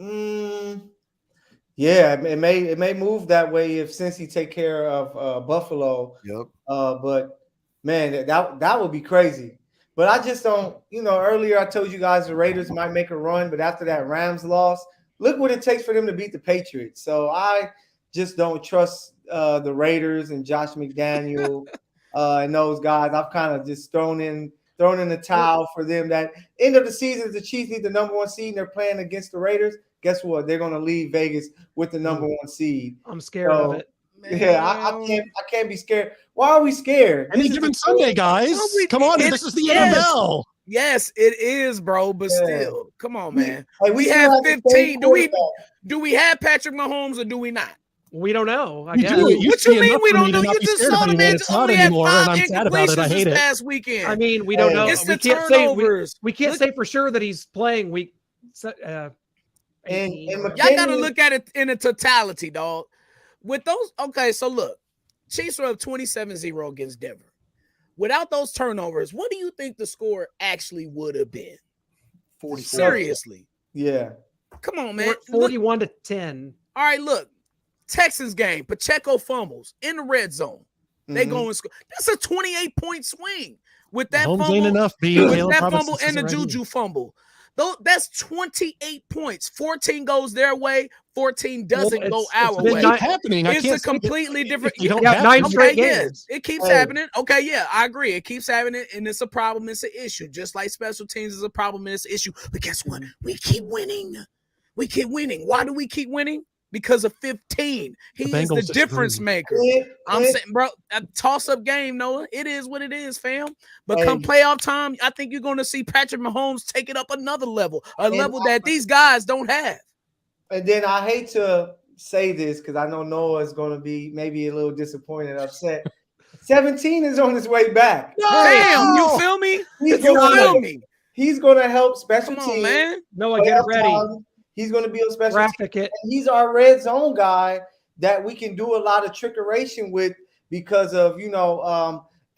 Yeah, it may move that way if Cincy take care of Buffalo. Yep. But man, that would be crazy. But I just don't, earlier I told you guys the Raiders might make a run, but after that Rams loss, look what it takes for them to beat the Patriots. So I just don't trust the Raiders and Josh McDaniel and those guys. I've kind of just thrown in the towel for them. That end of the season, the Chiefs need the number 1 seed and they're playing against the Raiders. Guess what? They're going to leave Vegas with the number 1 seed. I'm scared of it. Yeah, I can't be scared. Why are we scared? Any given Sunday, guys. Come on, this is the NFL. Yes, it is, bro. But still, come on, man. Hey, we have 15. Do we have Patrick Mahomes or do we not? We don't know. I You guess. do. It used What to you be mean enough we for me don't know? to not You be just scared of saw the him, man and it's not only had anymore, and 5 I'm sad about it. I incompletions hate this it. past weekend. I mean, we don't know. It's the We can't say turnovers. we can't Look- say for sure that he's playing week. And 18. Y'all McKinnon, got to look at it in a totality, dog. With those, okay, so look, Chiefs were up 27-0 against Denver. Without those turnovers, what do you think the score actually would have been? 44. Seriously. yeah. Come on, man. Look, 41 to 10. all right, look. Texans game, Pacheco fumbles in the red zone. They Mhm. go and score. That's a 28-point swing with that Mahomes fumble. ain't enough, B. With Caleb that Thomas fumble is and the right Juju here. fumble. Though that's 28 points. 14 goes their way, 14 doesn't Well, go it's our been way. nine- happening. I It's can't a say that completely different. if you don't Yeah, have 9 to. straight yes, games. it keeps Hey. happening. Okay, yeah, I agree. It keeps happening, and it's a problem. It's an issue. Just like special teams is a problem, and it's an issue. But guess what? We keep winning. We keep winning. Why do we keep winning? Because of 15. He is the Bengals difference disagree. maker. I'm Clint, saying, bro, a toss-up game, Noah. It is what it is, fam. But Hey. come playoff time, I think you're going to see Patrick Mahomes take it up another level, a And level that these guys don't have. And then I hate to say this because I know Noah is going to be maybe a little disappointed, upset. 17 is on his way back. Damn, you feel me? He's You gonna- feel me? He's going to help special Come on, teams. man. Noah, get it playoff ready. time. He's going to be a special team. Graphic it. And he's our red zone guy that we can do a lot of trickeration with because of,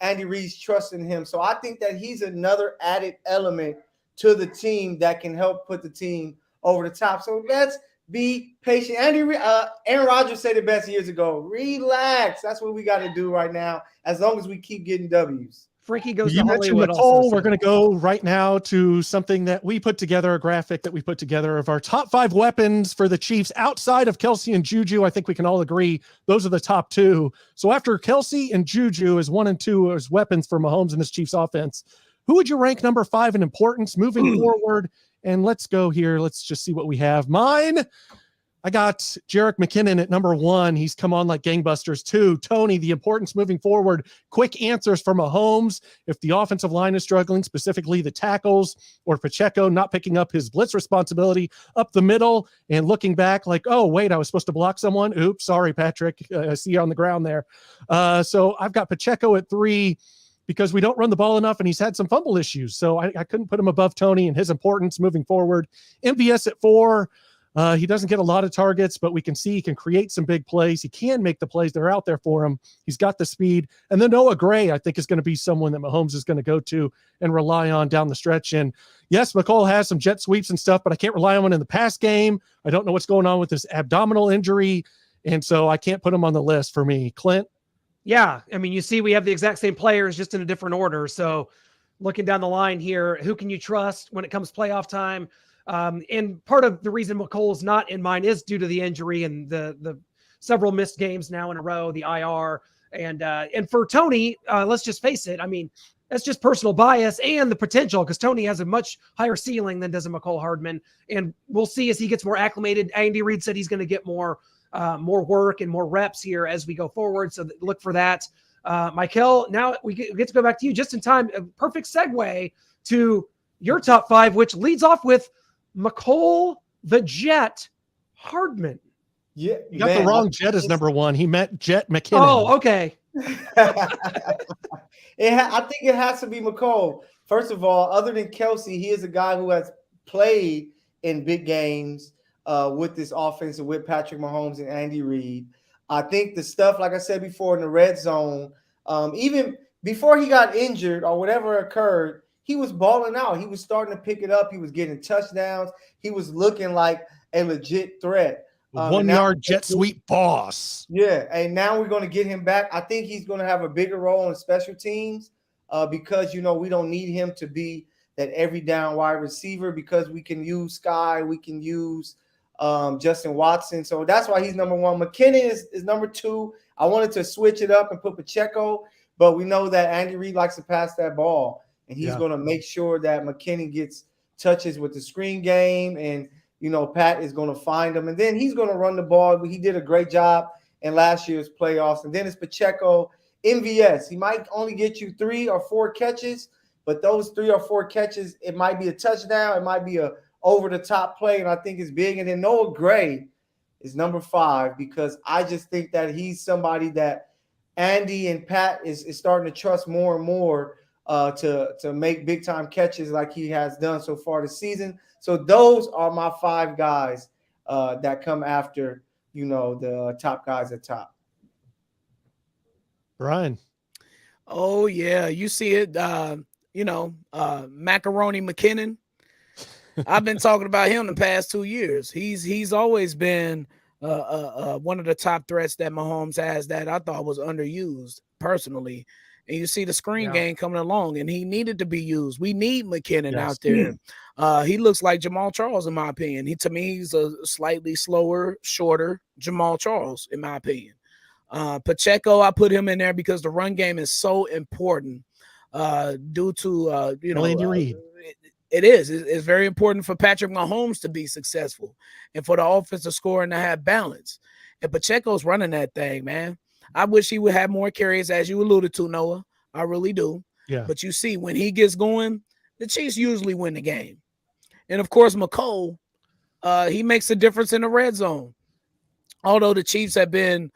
Andy Reid's trust in him. So I think that he's another added element to the team that can help put the team over the top. So let's be patient. Aaron Rodgers said it best years ago. Relax. That's what we got to do right now, as long as we keep getting W's. Frankie goes You to mentioned Hollywood. Nicole. Also, We're going to go right now to something that we put together, a graphic that we put together of our top 5 weapons for the Chiefs outside of Kelsey and Juju. I think we can all agree those are the top 2. So after Kelsey and Juju is 1 and 2 as weapons for Mahomes and his Chiefs offense, who would you rank number 5 in importance moving forward? And let's go here. Let's just see what we have. Mine, I got Jerick McKinnon at number 1. He's come on like gangbusters. 2, Tony, the importance moving forward. Quick answers from Mahomes. If the offensive line is struggling, specifically the tackles, or Pacheco not picking up his blitz responsibility up the middle and looking back like, oh, wait, I was supposed to block someone. Oops, sorry, Patrick. I see you on the ground there. So I've got Pacheco at 3 because we don't run the ball enough and he's had some fumble issues. So I couldn't put him above Tony and his importance moving forward. MVS at 4. He doesn't get a lot of targets, but we can see he can create some big plays. He can make the plays that are out there for him. He's got the speed. And then Noah Gray, I think, is going to be someone that Mahomes is going to go to and rely on down the stretch. And yes, McCall has some jet sweeps and stuff, but I can't rely on him in the pass game. I don't know what's going on with this abdominal injury. And so I can't put him on the list for me. Clint? yeah, I mean, you see, we have the exact same players, just in a different order. So looking down the line here, who can you trust when it comes playoff time? And part of the reason McColl's not in mine is due to the injury and the several missed games now in a row, the IR. And for Tony, let's just face it. I mean, that's just personal bias and the potential, because Tony has a much higher ceiling than does a McCall Hardman. And we'll see as he gets more acclimated. Andy Reid said he's going to get more work and more reps here as we go forward. So look for that. Michael, now we get to go back to you just in time. A perfect segue to your top 5, which leads off with McCall the Jet Hardman. Yeah, You got the wrong Jet as number 1. He meant Jet McKinnon. Oh, okay. I think it has to be McCall. First of all, other than Kelsey, he is a guy who has played in big games with this offense and with Patrick Mahomes and Andy Reid. I think the stuff, like I said before, in the red zone, even before he got injured or whatever occurred, he was balling out. He was starting to pick it up. He was getting touchdowns. He was looking like a legit threat. 1 yard jet sweep boss. Yeah, and now we're going to get him back. I think he's going to have a bigger role in special teams because, we don't need him to be that every down wide receiver because we can use Sky. We can use Justin Watson. So that's why he's number 1. McKinnon is number 2. I wanted to switch it up and put Pacheco, but we know that Andy Reid likes to pass that ball. And he's going to make sure that McKinnon gets touches with the screen game. And, Pat is going to find him. And then he's going to run the ball. He did a great job in last year's playoffs. And then it's Pacheco, MVS. He might only get you 3 or 4 catches, but those 3 or 4 catches, it might be a touchdown. It might be a over-the-top play, and I think it's big. And then Noah Gray, is number 5 because I just think that he's somebody that Andy and Pat is starting to trust more and more to make big time catches like he has done so far this season. So those are my 5 guys that come after, the top guys at top. Brian. Oh yeah, you see it. Macaroni McKinnon. I've been talking about him the past 2 years. He's always been one of the top threats that Mahomes has that I thought was underused personally. And you see the screen game coming along, and he needed to be used. We need McKinnon out there. He looks like Jamal Charles, in my opinion. To me, he's a slightly slower, shorter Jamal Charles, in my opinion. Pacheco, I put him in there because the run game is so important due to Andy Reid. It is. It's very important for Patrick Mahomes to be successful and for the offensive scoring to have balance. And Pacheco's running that thing, man. I wish he would have more carries, as you alluded to, Noah. I really do. Yeah. But you see, when he gets going, the Chiefs usually win the game. And, of course, McCole, he makes a difference in the red zone. Although the Chiefs have been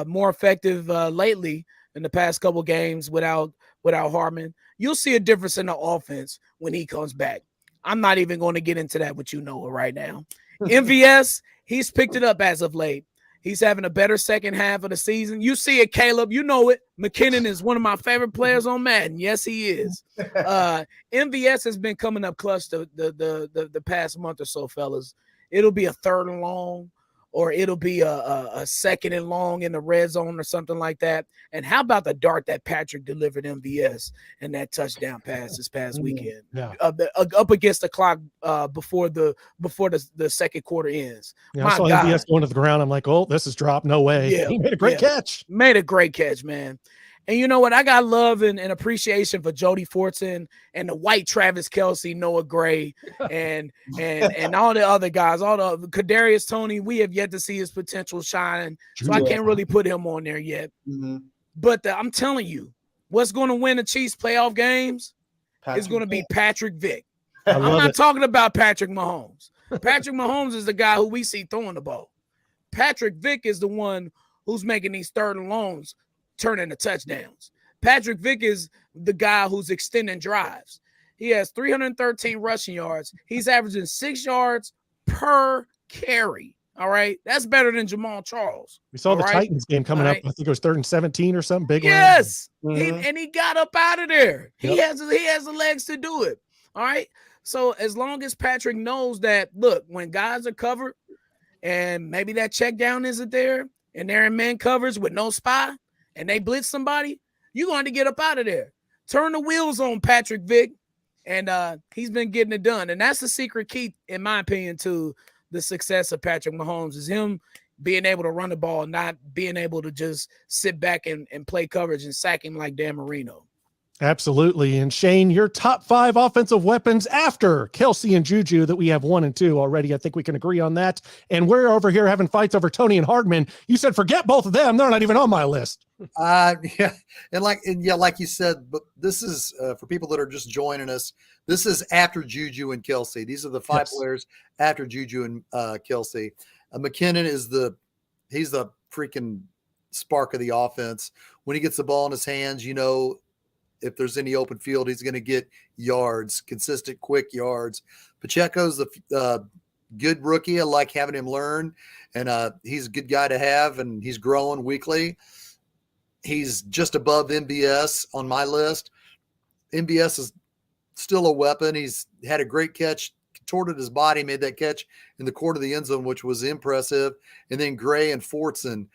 more effective lately in the past couple games without Harmon, you'll see a difference in the offense when he comes back. I'm not even going to get into that with you, Noah, right now. MVS, he's picked it up as of late. He's having a better second half of the season. You see it, Caleb. You know it. McKinnon is one of my favorite players on Madden. Yes, he is. MVS has been coming up clutch the past month or so, fellas. It'll be a 3rd and long, or it'll be a 2nd and long in the red zone or something like that. And how about the dart that Patrick delivered MVS and that touchdown pass this past weekend? Yeah. Up against the clock before the second quarter ends. Yeah, I saw MVS going to the ground. I'm like, oh, this is dropped. No way. Yeah, he made a great catch. Made a great catch, man. And you know what? I got love and appreciation for Jody Fortson and the white Travis Kelce, Noah Gray, and all the other guys, all the Kadarius Toney. We have yet to see his potential shine, so I can't really put him on there yet. Mm-hmm. But I'm telling you, what's going to win the Chiefs playoff games is going to be Patrick Vick. I'm not talking about Patrick Mahomes. Patrick Mahomes is the guy who we see throwing the ball. Patrick Vick is the one who's making these 3rd and longs turn into touchdowns. Patrick Vick is the guy who's extending drives. He has 313 rushing yards. He's averaging 6 yards per carry. All right. That's better than Jamal Charles. We saw the Titans game coming up. I think it was 3rd and 17 or something big. Yes. He got up out of there. Yep. He has the legs to do it. All right. So as long as Patrick knows that, look, when guys are covered and maybe that check down isn't there and they're in man covers with no spy, and they blitz somebody, you're going to get up out of there. Turn the wheels on Patrick Vick, and he's been getting it done. And that's the secret key, in my opinion, to the success of Patrick Mahomes is him being able to run the ball, not being able to just sit back and play coverage and sack him like Dan Marino. Absolutely. And Shane, your top 5 offensive weapons after Kelce and Juju that we have 1 and 2 already. I think we can agree on that. And we're over here having fights over Toney and Hardman. You said, forget both of them. They're not even on my list. Yeah. And like you said, but this is for people that are just joining us. This is after Juju and Kelce. These are the 5 players after Juju and Kelce. McKinnon is he's the freaking spark of the offense. When he gets the ball in his hands, if there's any open field, he's going to get yards, consistent, quick yards. Pacheco's the good rookie. I like having him learn, and he's a good guy to have, and he's growing weekly. He's just above MBS on my list. MBS is still a weapon. He's had a great catch, contorted his body, made that catch in the corner of the end zone, which was impressive. And then Gray and Fortson.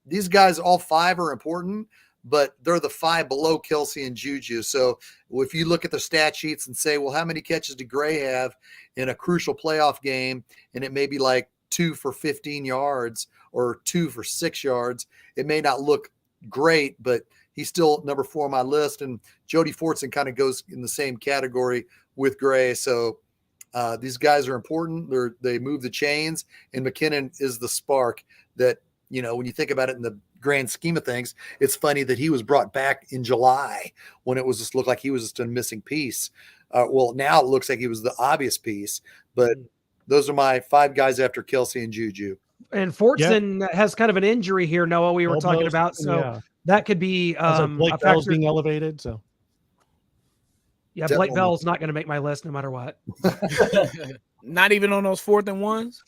These guys, all 5 are important, but they're the 5 below Kelce and Juju. So if you look at the stat sheets and say, well, how many catches did Gray have in a crucial playoff game? And it may be like 2 for 15 yards or 2 for 6 yards. It may not look great, but he's still number 4 on my list. And Jody Fortson kind of goes in the same category with Gray. So these guys are important. They move the chains, and McKinnon is the spark that, when you think about it in the grand scheme of things, it's funny that he was brought back in July when it was just looked like he was just a missing piece. Well, now it looks like he was the obvious piece, but Those are my 5 guys after Kelsey and Juju. And Fortson has kind of an injury here, Noah, we were talking about. So that could be Blake Bell's being elevated. So yeah, Blake Bell's not going to make my list no matter what. Not even on those 4th and 1s.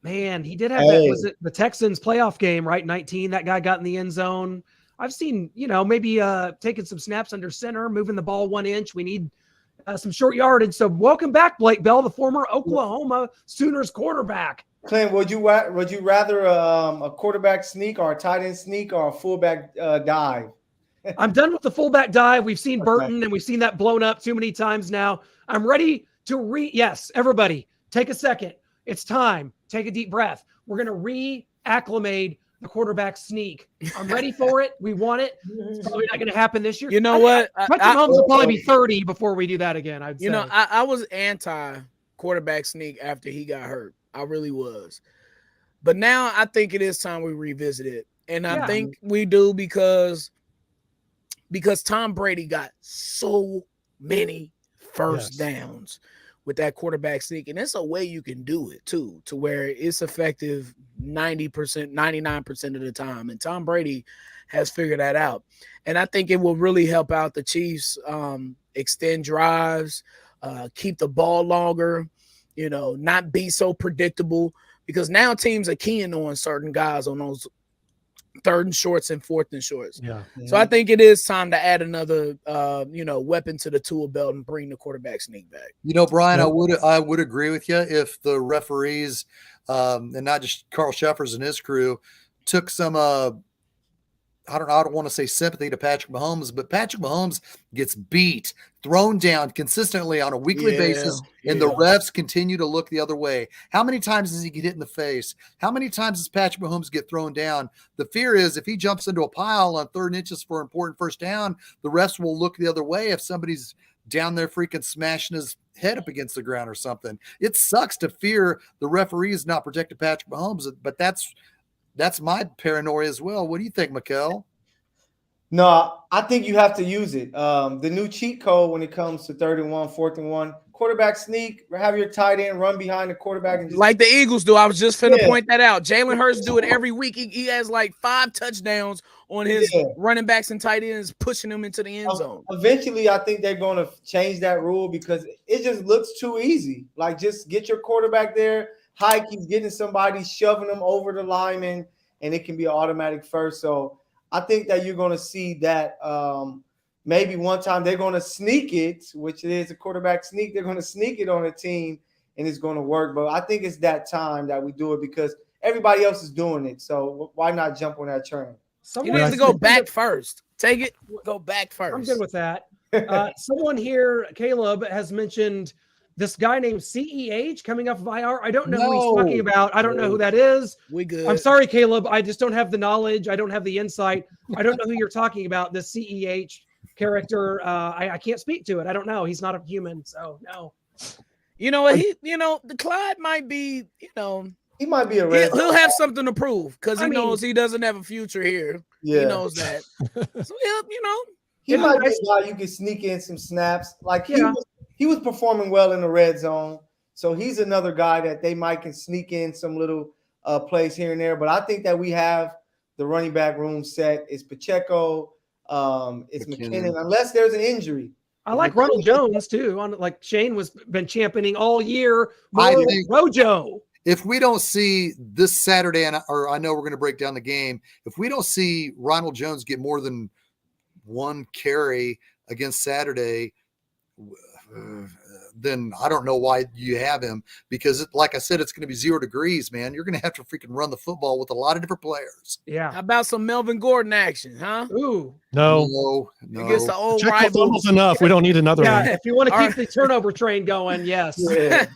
Man, he did have that. Was it the Texans playoff game, right? 19. That guy got in the end zone. I've seen, maybe taking some snaps under center, moving the ball 1 inch. We need some short yardage. So welcome back, Blake Bell, the former Oklahoma Sooners quarterback. Clint, would you rather a quarterback sneak or a tight end sneak or a fullback dive? I'm done with the fullback dive. We've seen Burton and we've seen that blown up too many times now. I'm ready to yes, everybody, take a second. It's time. Take a deep breath. We're going to reacclimate the quarterback sneak. I'm ready for it. We want it. It's probably not going to happen this year. You know what? Patrick Mahomes will probably be 30 before we do that again. I'd say. I was anti quarterback sneak after he got hurt. I really was. But now I think it is time we revisit it. And I think we do because Tom Brady got so many first downs with that quarterback sneak. And it's a way you can do it too, to where it's effective 90%, 99% of the time. And Tom Brady has figured that out. And I think it will really help out the Chiefs extend drives, keep the ball longer, not be so predictable, because now teams are keying on certain guys on those 3rd and shorts and 4th and shorts. Yeah. So I think it is time to add another, weapon to the tool belt and bring the quarterback sneak back. Brian, I would agree with you if the referees, and not just Carl Sheffers and his crew, took some, I don't want to say sympathy to Patrick Mahomes, but Patrick Mahomes gets beat, thrown down consistently on a weekly basis, and the refs continue to look the other way. How many times does he get hit in the face? How many times does Patrick Mahomes get thrown down? The fear is if he jumps into a pile on 3rd inches for an important first down, the refs will look the other way if somebody's down there freaking smashing his head up against the ground or something. It sucks to fear the referees not protecting Patrick Mahomes, but that's my paranoia as well. What do you think, Mikkel? No, I think you have to use it. The new cheat code when it comes to 3rd and 1, 4th and 1, quarterback sneak, have your tight end run behind the quarterback. And like the Eagles do. I was just finna point that out. Jalen Hurts do it every week. He has like 5 touchdowns on his running backs and tight ends, pushing them into the end zone. Eventually, I think they're going to change that rule because it just looks too easy. Like, just get your quarterback there. Hike, he's getting somebody, shoving them over the lineman, and it can be an automatic first. So I think that you're going to see that maybe one time they're going to sneak it, which is a quarterback sneak. They're going to sneak it on a team, and it's going to work. But I think it's that time that we do it because everybody else is doing it. So why not jump on that train? He needs to go back first. Take it, go back first. I'm good with that. Someone here, Caleb, has mentioned this guy named CEH coming off of IR. I don't know who he's talking about. I don't know who that is. We good. I'm sorry, Caleb. I just don't have the knowledge. I don't have the insight. I don't know who you're talking about, this CEH character. I can't speak to it. I don't know. He's not a human, so no. The Clyde might be, he might be a red. He'll have something to prove because he knows he doesn't have a future here. Yeah. He knows that. So he might be a guy you can sneak in some snaps. Like he was performing well in the red zone. So he's another guy that they might can sneak in some little plays here and there. But I think that we have the running back room set. It's Pacheco, it's McKinnon, unless there's an injury. I like Ronald Jones too. Like Shane was been championing all year. I think Rojo. If we don't see this Saturday, or I know we're going to break down the game, if we don't see Ronald Jones get more than one carry against Saturday, then I don't know why you have him, because like I said, it's going to be 0 degrees, man. You're going to have to freaking run the football with a lot of different players. Yeah. How about some Melvin Gordon action, huh? Ooh. No. Against the old rivals. Enough. We don't need another one. If you want to keep the turnover train going, yes. Yeah.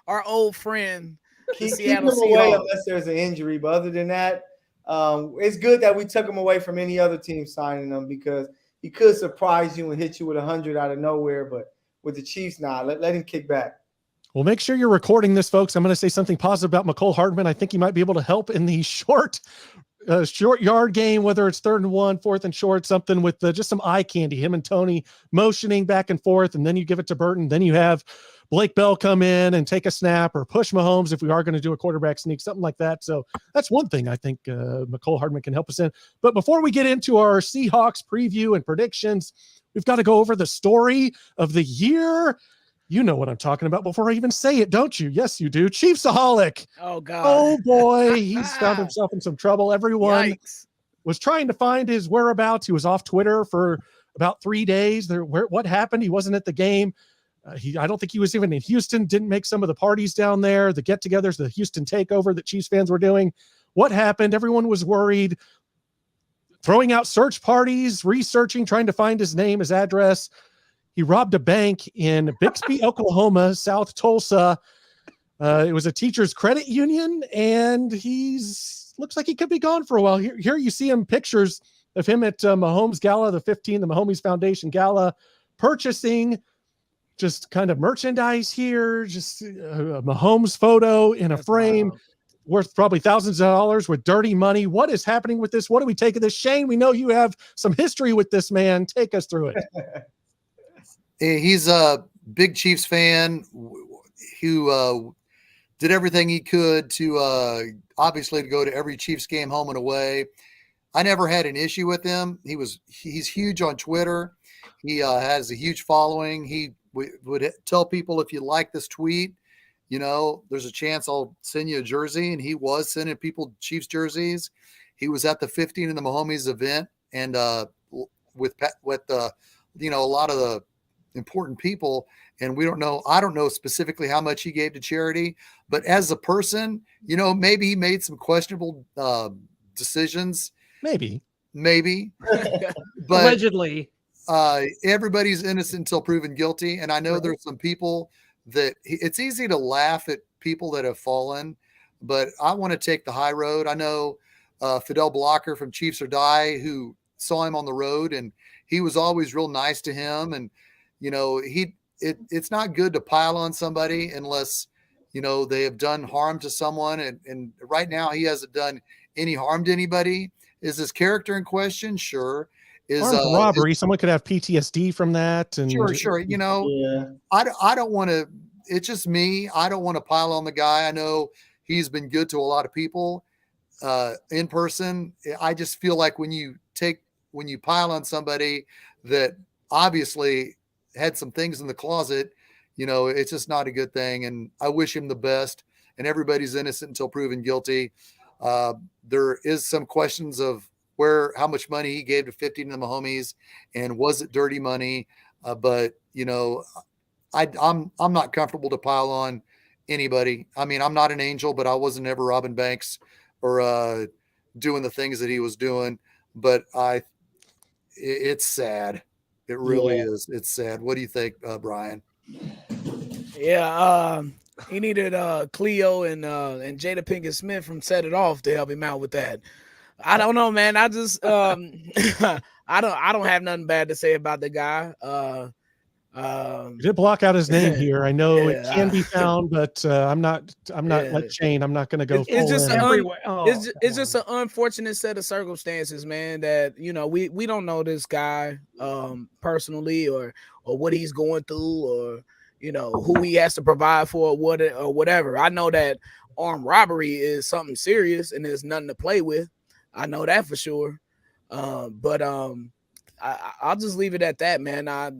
Our old friend. Keep him away unless there's an injury. But other than that, it's good that we took him away from any other team signing him, because he could surprise you and hit you with 100 out of nowhere. But with the Chiefs now, let him kick back. Well, make sure you're recording this, folks. I'm going to say something positive about McCole Hardman. I think he might be able to help in the short a short yard game, whether it's 3rd and 1, 4th and short, something with just some eye candy, him and Tony motioning back and forth, and then you give it to Burton. Then you have Blake Bell come in and take a snap, or push Mahomes if we are going to do a quarterback sneak, something like that. So that's one thing I think McCole Hardman can help us in. But before we get into our Seahawks preview and predictions, we've got to go over the story of the year. You know what I'm talking about before I even say it, don't you? Yes, you do. Chiefsaholic. Oh, God. Oh, boy. He's found himself in some trouble. Everyone was trying to find his whereabouts. He was off Twitter for about 3 days. What happened? He wasn't at the game. I don't think he was even in Houston, didn't make some of the parties down there, the get-togethers, the Houston takeover that Chiefs fans were doing. What happened? Everyone was worried, throwing out search parties, researching, trying to find his name, his address. He robbed a bank in Bixby, Oklahoma, South Tulsa. It was a teacher's credit union, and looks like he could be gone for a while. Here you see him, pictures of him at Mahomes Gala, the Mahomes Foundation Gala, purchasing just kind of merchandise here, just a Mahomes photo in a frame worth probably thousands of dollars with dirty money. What is happening with this? What do we take of this? Shane, we know you have some history with this man. Take us through it. He's a big Chiefs fan who did everything he could to obviously to go to every Chiefs game home and away. I never had an issue with him. He's huge on Twitter. He has a huge following. He would tell people, if you like this tweet, there's a chance I'll send you a jersey. And he was sending people Chiefs jerseys. He was at the 15 in the Mahomes event, and with a lot of the important people. And I don't know specifically how much he gave to charity, but as a person, maybe he made some questionable decisions. Maybe, but allegedly. Everybody's innocent until proven guilty. And I know there's some people that it's easy to laugh at people that have fallen, but I want to take the high road. I know Fidel Blocker from Chiefs or Die, who saw him on the road, and he was always real nice to him. And, it's not good to pile on somebody unless, they have done harm to someone. And right now he hasn't done any harm to anybody. Is his character in question? Sure. Armed robbery. Someone could have PTSD from that. And sure. I don't want to, it's just me. I don't want to pile on the guy. I know he's been good to a lot of people in person. I just feel like when you pile on somebody that obviously had some things in the closet, it's just not a good thing. And I wish him the best, and everybody's innocent until proven guilty. There is some questions of how much money he gave to 15 of the Mahomes, and was it dirty money? But I'm not comfortable to pile on anybody. I mean, I'm not an angel, but I wasn't ever robbing banks or doing the things that he was doing. But it's sad. It really is. It's sad. What do you think, Brian? Yeah, he needed Cleo and Jada Pinkett Smith from Set It Off to help him out with that. I don't know, man. I just I don't have nothing bad to say about the guy. You did block out his name here. I know it can be found, but I'm not like Shane. I'm not going to go. It's just an unfortunate set of circumstances, man. That we don't know this guy personally, or what he's going through, or who he has to provide for, or whatever. I know that armed robbery is something serious, and there's nothing to play with. I know that for sure. But I'll just leave it at that, man. I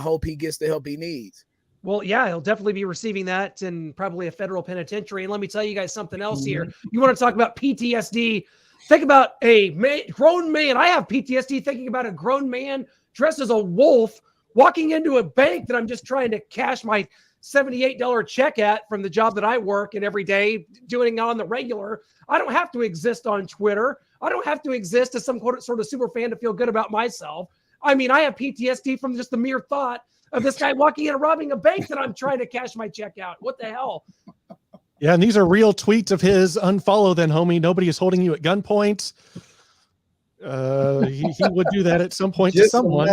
hope he gets the help he needs. Well, yeah, he'll definitely be receiving that in probably a federal penitentiary. And let me tell you guys something else here. You want to talk about PTSD? Think about a grown man. I have PTSD thinking about a grown man dressed as a wolf walking into a bank that I'm just trying to cash my $78 check at from the job that I work in every day, doing on the regular. I don't have to exist on Twitter. I don't have to exist as some sort of super fan to feel good about myself. I mean, I have PTSD from just the mere thought of this guy walking in and robbing a bank that I'm trying to cash my check out. What the hell? Yeah, and these are real tweets of his. Unfollow then, homie. Nobody is holding you at gunpoint. He would do that at some point to someone.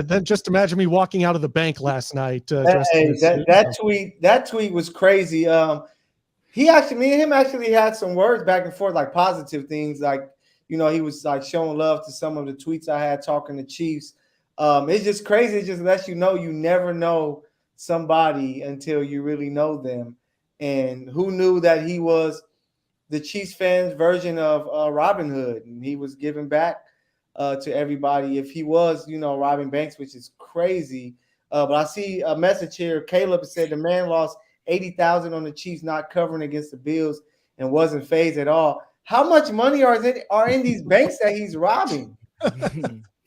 Then just imagine me walking out of the bank last night. That tweet was crazy. Me and him actually had some words back and forth, like positive things. Like he was like showing love to some of the tweets I had talking to Chiefs. It's just crazy. It just lets you know you never know somebody until you really know them. And who knew that he was the Chiefs fans' version of Robin Hood, and he was giving back to everybody. If he was, robbing banks, which is crazy. But I see a message here. Caleb said the man lost $80,000 on the Chiefs not covering against the Bills and wasn't phased at all. How much money are in these banks that he's robbing?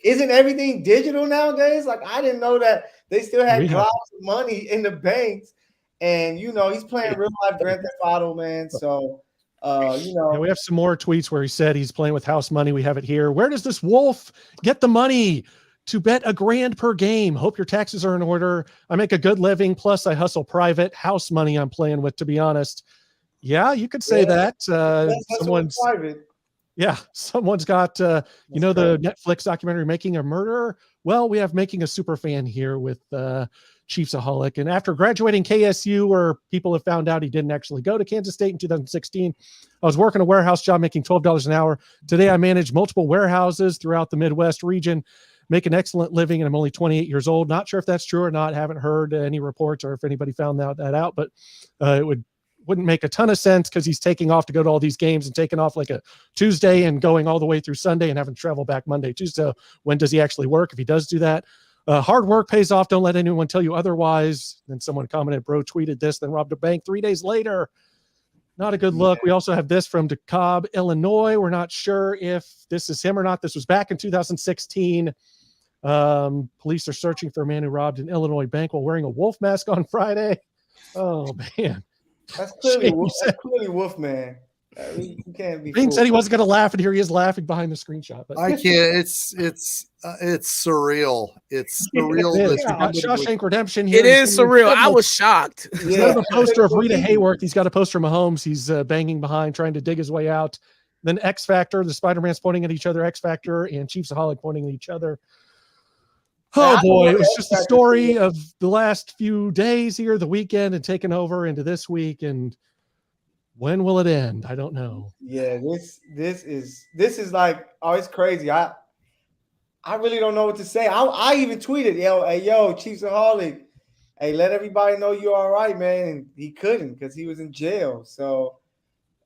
Isn't everything digital nowadays? Like, I didn't know that they still had clouds of money in the banks. And, he's playing real life Grand Theft Auto, man. So, we have some more tweets where he said he's playing with house money. We have it here. Where does this wolf get the money to bet $1,000 per game? Hope your taxes are in order. I make a good living. Plus I hustle private. House money I'm playing with, to be honest. Yeah, you could say that. Someone's private. Yeah, someone's got, the Netflix documentary Making a Murderer. Well, we have Making a Superfan here with Chiefsaholic. And after graduating KSU, where people have found out he didn't actually go to Kansas State in 2016, I was working a warehouse job making $12 an hour. Today, I manage multiple warehouses throughout the Midwest region, make an excellent living, and I'm only 28 years old. Not sure if that's true or not. Haven't heard any reports or if anybody found that out, but it wouldn't make a ton of sense because he's taking off to go to all these games and taking off like a Tuesday and going all the way through Sunday and having to travel back Monday, Tuesday. So when does he actually work? If he does do that, hard work pays off. Don't let anyone tell you otherwise. Then someone commented, bro tweeted this, then robbed a bank 3 days later. Not a good look. We also have this from DeKalb, Illinois. We're not sure if this is him or not. This was back in 2016. Police are searching for a man who robbed an Illinois bank while wearing a wolf mask on Friday. Oh, man. That's clearly Wolfman. You can't be. Bean said he wasn't going to laugh, and here he is laughing behind the screenshot. But I can't. It's surreal. It's surreal. It got Shawshank Redemption here. It is surreal. I was shocked. Instead of a poster of Rita Hayworth, he's got a poster of Mahomes. He's banging behind, trying to dig his way out. Then X Factor, the Spider-Man's pointing at each other, X Factor, and Chiefsaholic pointing at each other. Oh boy, it was just a story of the last few days here, the weekend, and taking over into this week. And when will it end? I don't know. Yeah, this is like, oh, it's crazy. I really don't know what to say. I even tweeted, yo, Chiefsaholic, hey, let everybody know you're all right, man. And he couldn't because he was in jail. So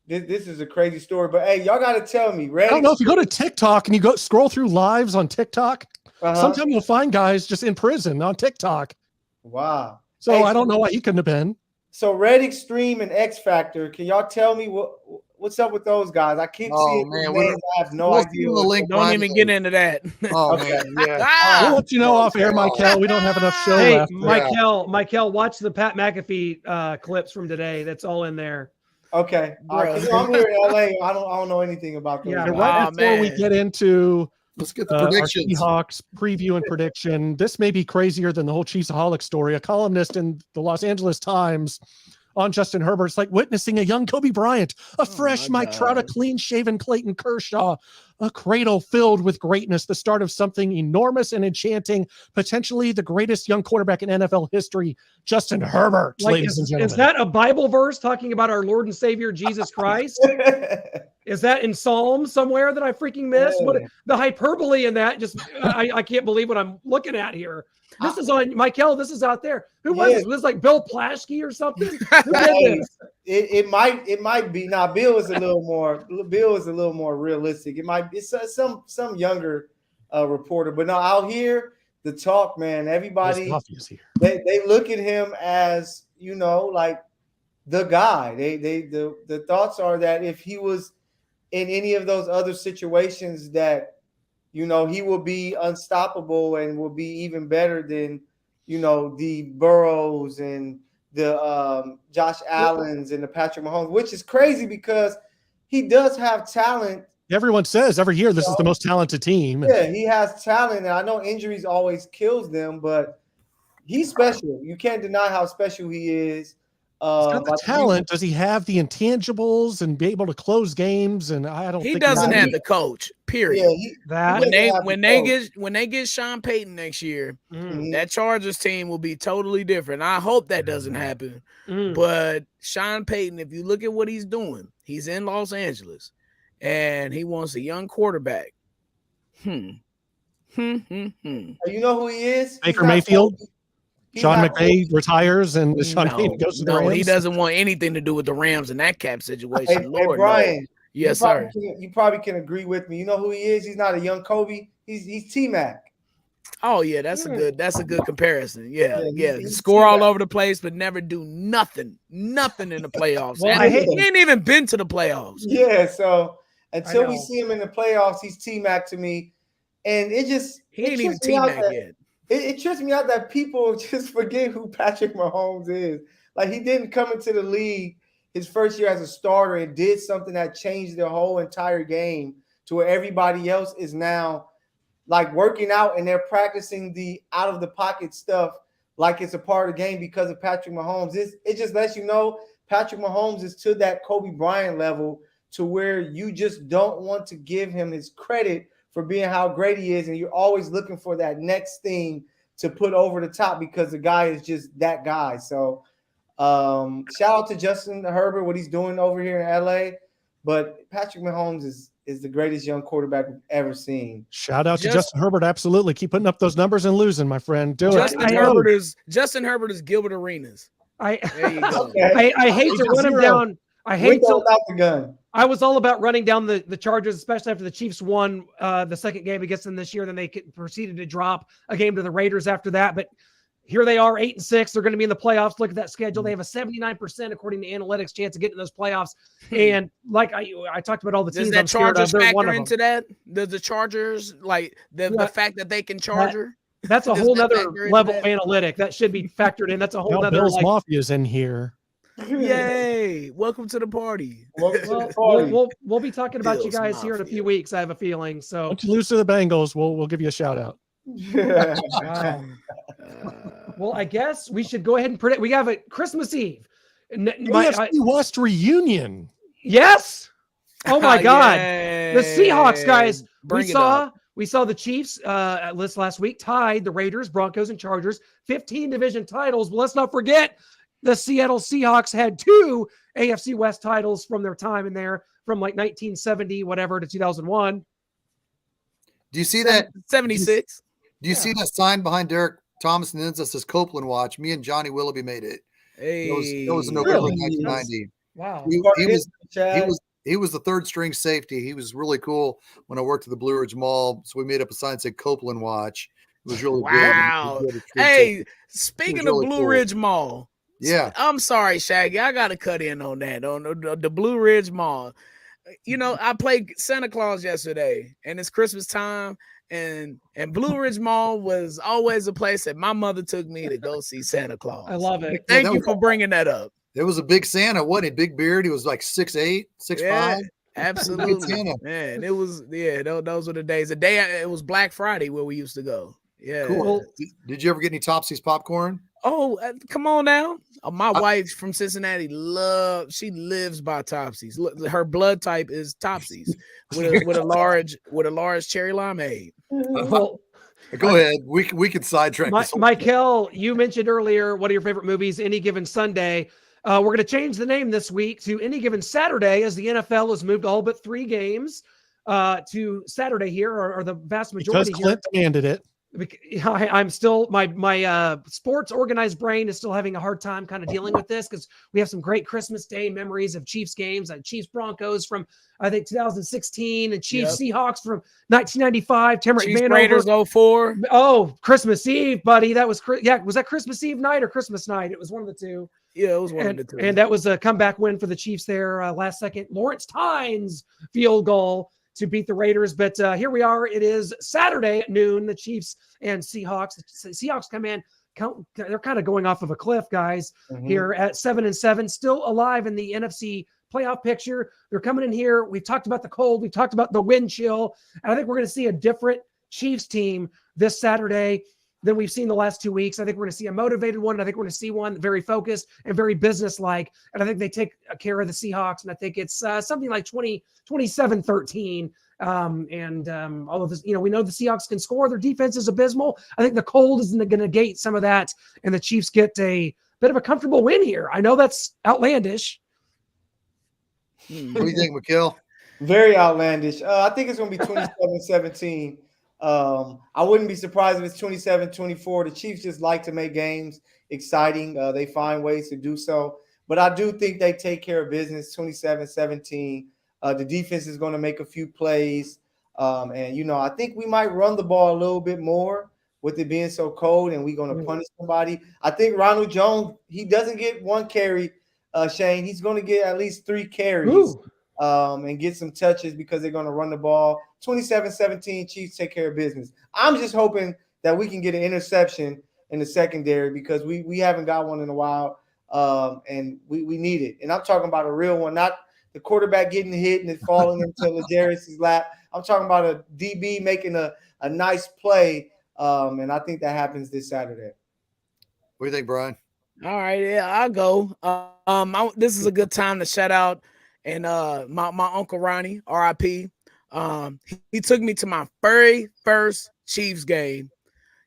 this is a crazy story. But hey, y'all got to tell me. I don't know if you go to TikTok and you go scroll through lives on TikTok. Sometimes you'll find guys just in prison on TikTok. Wow. So hey, I don't know why he couldn't have been. So Red Extreme and X Factor, can y'all tell me what's up with those guys? I keep seeing names. I have no idea. Don't even get into that. Oh, okay. Yeah. We'll let you know off air, Michael. We don't have enough show left. Michael, watch the Pat McAfee clips from today. That's all in there. Okay. All right. I'm here in LA. I don't know anything about those. Yeah, right before we get into let's get the predictions. Seahawks preview and prediction. This may be crazier than the whole Chiefsaholic story. A columnist in the Los Angeles Times on Justin Herbert's like witnessing a young Kobe Bryant, a fresh Mike Trout, a clean-shaven Clayton Kershaw, a cradle filled with greatness, the start of something enormous and enchanting, potentially the greatest young quarterback in NFL history, Justin Herbert, ladies and gentlemen. Is that a Bible verse talking about our Lord and Savior, Jesus Christ? Is that in Psalm somewhere that I freaking missed? What the hyperbole in that? Just I can't believe what I'm looking at here. This is on Michael. This is out there. Who was this? Was this like Bill Plaschke or something? Who did this? It might be. Now Bill is a little more realistic. It's some younger reporter, but no, out here the talk, man. Everybody they look at him as like the guy. The thoughts are that if he was in any of those other situations that he will be unstoppable and will be even better than, the Burrows and the Josh Allens and the Patrick Mahomes, which is crazy because he does have talent. Everyone says every year this is the most talented team. Yeah, he has talent. And I know injuries always kills them, but he's special. You can't deny how special he is. He's got the talent. Does he have the intangibles and be able to close games? And I don't. He doesn't have the coach. Period. Yeah, when they get Sean Payton next year, that Chargers team will be totally different. I hope that doesn't happen. But Sean Payton, if you look at what he's doing, he's in Los Angeles, and he wants a young quarterback. You know who he is? Baker Mayfield. Sean McVay Kobe. retires and Sean Payton goes to the Rams. He doesn't want anything to do with the Rams in that cap situation. Hey, Lord, Brian, no. Yes, sir. You probably can agree with me. You know who he is? He's not a young Kobe. He's T-Mac. Oh yeah, that's a good comparison. Yeah. He's Score all T-Mac. over the place, but never do nothing in the playoffs. Well, And he ain't even been to the playoffs. Yeah, so until we see him in the playoffs, he's T-Mac to me. And he ain't even T-Mac yet. It trips me out that people just forget who Patrick Mahomes is. Like, he didn't come into the league his first year as a starter and did something that changed the whole entire game to where everybody else is now like working out and they're practicing the out of the pocket stuff like it's a part of the game because of Patrick Mahomes. It just lets you know Patrick Mahomes is to that Kobe Bryant level to where you just don't want to give him his credit for being how great he is, and you're always looking for that next thing to put over the top because the guy is just that guy. So shout out to Justin Herbert, what he's doing over here in LA. But Patrick Mahomes is the greatest young quarterback we've ever seen. Shout out to Justin Herbert. Absolutely. Keep putting up those numbers and losing, my friend. Justin Herbert is Gilbert Arenas. There you go. I hate to run him down. Without the gun. I was all about running down the Chargers, especially after the Chiefs won the second game against them this year. Then they proceeded to drop a game to the Raiders after that. But here they are, 8-6. They're going to be in the playoffs. Look at that schedule. They have a 79%, according to analytics, chance of getting in those playoffs. And like I talked about all the teams. Does that Chargers factor into that? Does the Chargers, like the fact that they can charger? That's a whole other level of analytic. That should be factored in. That's a whole other. Bills Mafia's in here. Yay! Welcome to the party. We'll be talking about you guys here in a few weeks. I have a feeling. So once you lose to the Bengals, we'll give you a shout out. Well, I guess we should go ahead and predict. We have a Christmas Eve. AFC West reunion. Yes. Oh my God. Yay. The Seahawks, guys. We saw the Chiefs last week tied the Raiders, Broncos, and Chargers, 15 division titles. But let's not forget the Seattle Seahawks had 2 AFC West titles from their time in there, from like 1970, whatever, to 2001. Do you see that? 76. Do you see that sign behind Derek Thomas and that says Copeland Watch? Me and Johnny Willoughby made it. Hey. It was in November 1990. Wow. He was the third string safety. He was really cool when I worked at the Blue Ridge Mall. So we made up a sign that said Copeland Watch. It was really wow. good. Hey, speaking of really Blue cool. Ridge Mall. Yeah. I'm sorry, Shaggy. I got to cut in on that, on the Blue Ridge Mall. You know, I played Santa Claus yesterday, and it's Christmas time, and Blue Ridge Mall was always a place that my mother took me to go see Santa Claus. I love it. Thank you for bringing that up. There was a big Santa, wasn't he? Big beard. He was like 6'8", 6'5". Yeah, absolutely. Man, it was, those were the days. The day it was Black Friday where we used to go. Yeah. Cool. Did you ever get any Topsy's popcorn? Oh, come on now. My wife from Cincinnati she lives by Topsy's. Her blood type is Topsy's with a large cherry limeade. Well, go ahead. We can sidetrack this. Michael, you mentioned earlier, what are your favorite movies? Any Given Sunday. We're going to change the name this week to Any Given Saturday, as the NFL has moved all but 3 games to Saturday here, or the vast majority. Because Clint demanded it. I'm still my sports organized brain is still having a hard time kind of dealing with this, because we have some great Christmas Day memories of Chiefs games, and Chiefs Broncos from I think 2016, and Chiefs Seahawks from 1995. Chiefs Raiders 04. Oh, Christmas Eve, buddy. That was was that Christmas Eve night or Christmas night? It was one of the two. Yeah, it was one of the two. And that was a comeback win for the Chiefs there last second. Lawrence Tynes field goal to beat the Raiders. But here we are. It is Saturday at noon, the Chiefs and Seahawks. The Seahawks come in. They're kind of going off of a cliff, guys, here at 7-7, still alive in the NFC playoff picture. They're coming in here. We've talked about the cold. We've talked about the wind chill. And I think we're going to see a different Chiefs team this Saturday than we've seen the last 2 weeks. I think we're going to see a motivated one. I think we're going to see one very focused and very business-like. And I think they take care of the Seahawks. And I think it's something like 27-13. All of this, we know the Seahawks can score. Their defense is abysmal. I think the cold is going to negate some of that, and the Chiefs get a bit of a comfortable win here. I know that's outlandish. What do you think, Mikhail? Very outlandish. I think it's going to be 27-17. I wouldn't be surprised if it's 27-24. The Chiefs just like to make games exciting. They find ways to do so. But I do think they take care of business 27-17. The defense is going to make a few plays. And I think we might run the ball a little bit more with it being so cold, and we're going to punish somebody. I think Ronald Jones, he doesn't get one carry, Shane. He's going to get at least 3 carries. And get some touches because they're going to run the ball. 27-17, Chiefs take care of business. I'm just hoping that we can get an interception in the secondary because we haven't got one in a while, and we need it. And I'm talking about a real one, not the quarterback getting hit and it falling into L'Jarius's lap. I'm talking about a DB making a nice play, and I think that happens this Saturday. What do you think, Brian? All right, yeah, I'll go. This is a good time to shout out and my Uncle Ronnie, RIP. He took me to my very first Chiefs game.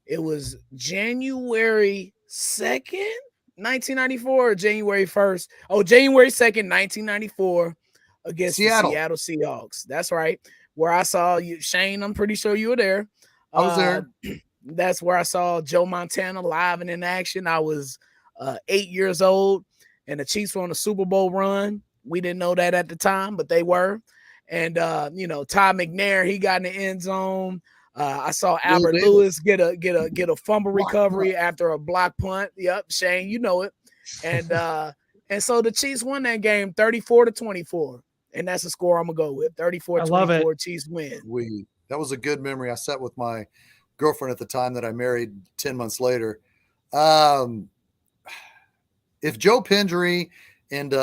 It was January 2nd, 1994, or January 1st. Oh, January 2nd, 1994, against the Seattle Seahawks. That's right. Where I saw you, Shane. I'm pretty sure you were there. I was there. That's where I saw Joe Montana live and in action. I was 8 years old, and the Chiefs were on a Super Bowl run. We didn't know that at the time, but they were. And, Todd McNair, he got in the end zone. I saw Albert Lewis get a fumble recovery after a block punt. Yep, Shane, you know it. And so the Chiefs won that game 34-24. And that's the score I'm going to go with. 34-24, Chiefs win. That was a good memory. I sat with my girlfriend at the time that I married 10 months later. If Joe Pendry and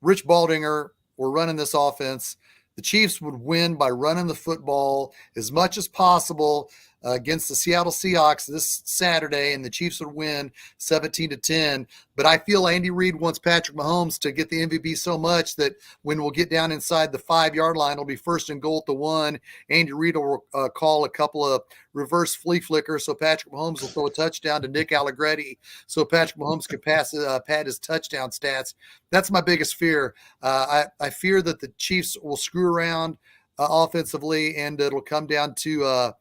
Rich Baldinger were running this offense, the Chiefs would win by running the football as much as possible against the Seattle Seahawks this Saturday, and the Chiefs would win 17-10. But I feel Andy Reid wants Patrick Mahomes to get the MVP so much that when we'll get down inside the 5-yard line, it'll be 1st and goal at the 1. Andy Reid will call a couple of reverse flea flickers so Patrick Mahomes will throw a touchdown to Nick Allegretti so Patrick Mahomes can pad his touchdown stats. That's my biggest fear. I fear that the Chiefs will screw around offensively, and it'll come down to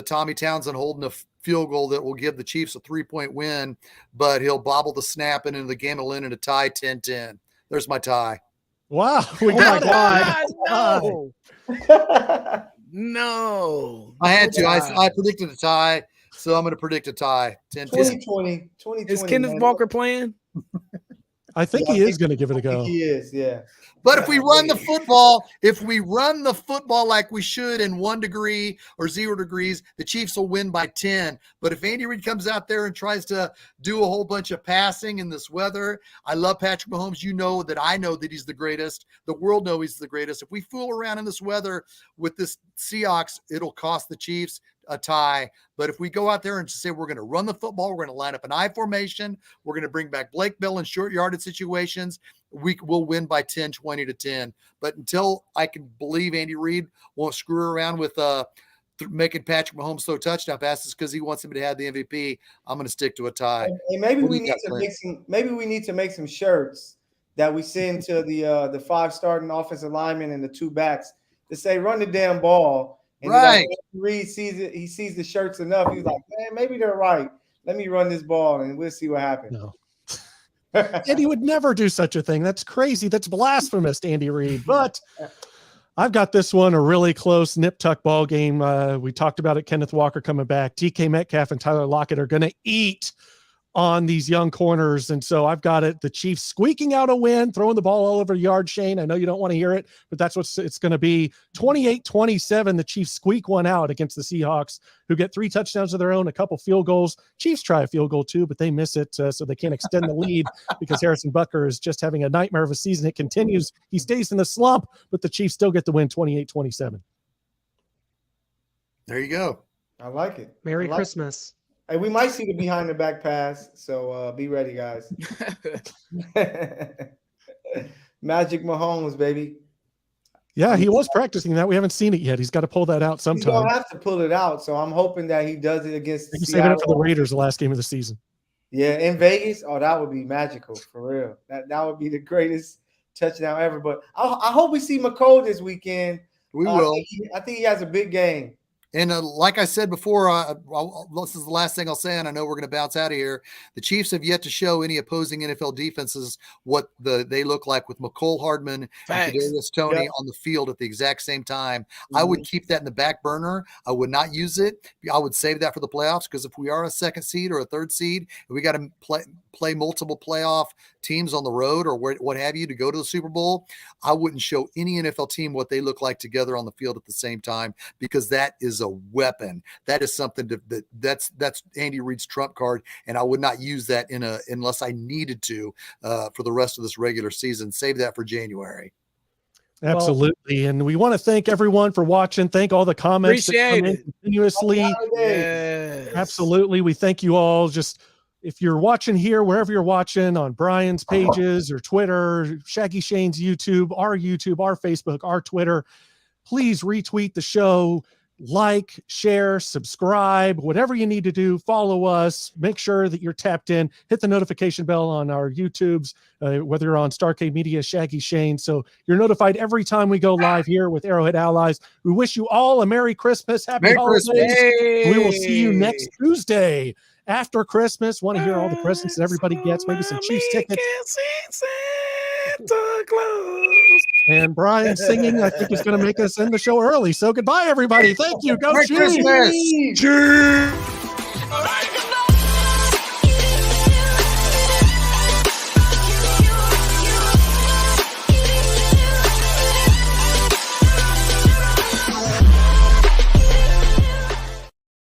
Tommy Townsend holding a field goal that will give the Chiefs a 3-point win, but he'll bobble the snap and into the game will end in a tie 10-10. There's my tie. Wow. We got no. No. I had to. I predicted a tie, so I'm going to predict a tie. 10-10. 2020. Is Kenneth Walker playing? I think he is going to give it a go. He is, yeah. But if we run the football like we should in 1 degree or 0 degrees, the Chiefs will win by 10. But if Andy Reid comes out there and tries to do a whole bunch of passing in this weather, I love Patrick Mahomes. You know that I know that he's the greatest. The world knows he's the greatest. If we fool around in this weather with this Seahawks, it'll cost the Chiefs a tie. But if we go out there and say we're going to run the football, we're going to line up an I formation, we're going to bring back Blake Bell in short yarded situations, we will win by 10, 20-10. But until I can believe Andy Reid won't screw around with making Patrick Mahomes throw touchdown passes because he wants him to have the MVP, I'm going to stick to a tie. And maybe we need to make some shirts that we send to the 5 starting offensive linemen and the 2 backs to say run the damn ball. And right. Reid sees it. He sees the shirts enough. He's like, man, maybe they're right. Let me run this ball, and we'll see what happens. No. And he would never do such a thing. That's crazy. That's blasphemous, Andy Reid. But I've got this one, a really close nip-tuck ball game. We talked about it, Kenneth Walker coming back. DK Metcalf and Tyler Lockett are going to eat on these young corners. And so I've got it. The Chiefs squeaking out a win, throwing the ball all over the yard, Shane. I know you don't want to hear it, but that's what it's going to be. 28-27, the Chiefs squeak one out against the Seahawks, who get 3 touchdowns of their own, a couple field goals. Chiefs try a field goal too, but they miss it, so they can't extend the lead because Harrison Butker is just having a nightmare of a season. It continues. He stays in the slump, but the Chiefs still get the win 28-27. There you go. I like it. Merry Christmas. Hey, we might see the behind the back pass, so be ready, guys. Magic Mahomes, baby. Yeah, he was practicing that. We haven't seen it yet. He's got to pull that out sometime. He's going to have to pull it out, so I'm hoping that he does it against He's saving it for the Raiders, the last game of the season. Yeah, in Vegas. Oh, that would be magical, for real. That would be the greatest touchdown ever. But I hope we see McCole this weekend. We will. I think he has a big game. And like I said before, this is the last thing I'll say, and I know we're going to bounce out of here. The Chiefs have yet to show any opposing NFL defenses what they look like with McCole Hardman and Kadarius Toney on the field at the exact same time. I would keep that in the back burner. I would not use it. I would save that for the playoffs, because if we are a second seed or a third seed, and we got to play multiple playoff teams on the road or what have you to go to the Super Bowl, I wouldn't show any NFL team what they look like together on the field at the same time, because that is a weapon. That is something that's Andy Reid's trump card, and I would not use that unless I needed to for the rest of this regular season. Save that for January. Absolutely. And we want to thank everyone for watching. Thank all the comments that come in continuously. Yes. Absolutely. We thank you all. Just if you're watching here, wherever you're watching, on Brian's pages or Twitter, Shaggy Shane's YouTube, our Facebook, our Twitter, please retweet the show, like, share, subscribe, whatever you need to do. Follow us. Make sure that you're tapped in. Hit the notification bell on our YouTubes, whether you're on Starcade Media, Shaggy Shane, so you're notified every time we go live here with Arrowhead Allies. We wish you all a Merry Christmas, Happy Holidays. Hey. We will see you next Tuesday after Christmas. Want to hear all the presents that everybody gets, maybe some Chiefs tickets. Santa Claus. And Brian singing, I think, is going to make us end the show early. So goodbye, everybody. Thank you. Go Merry Chiefs. Christmas. Cheers.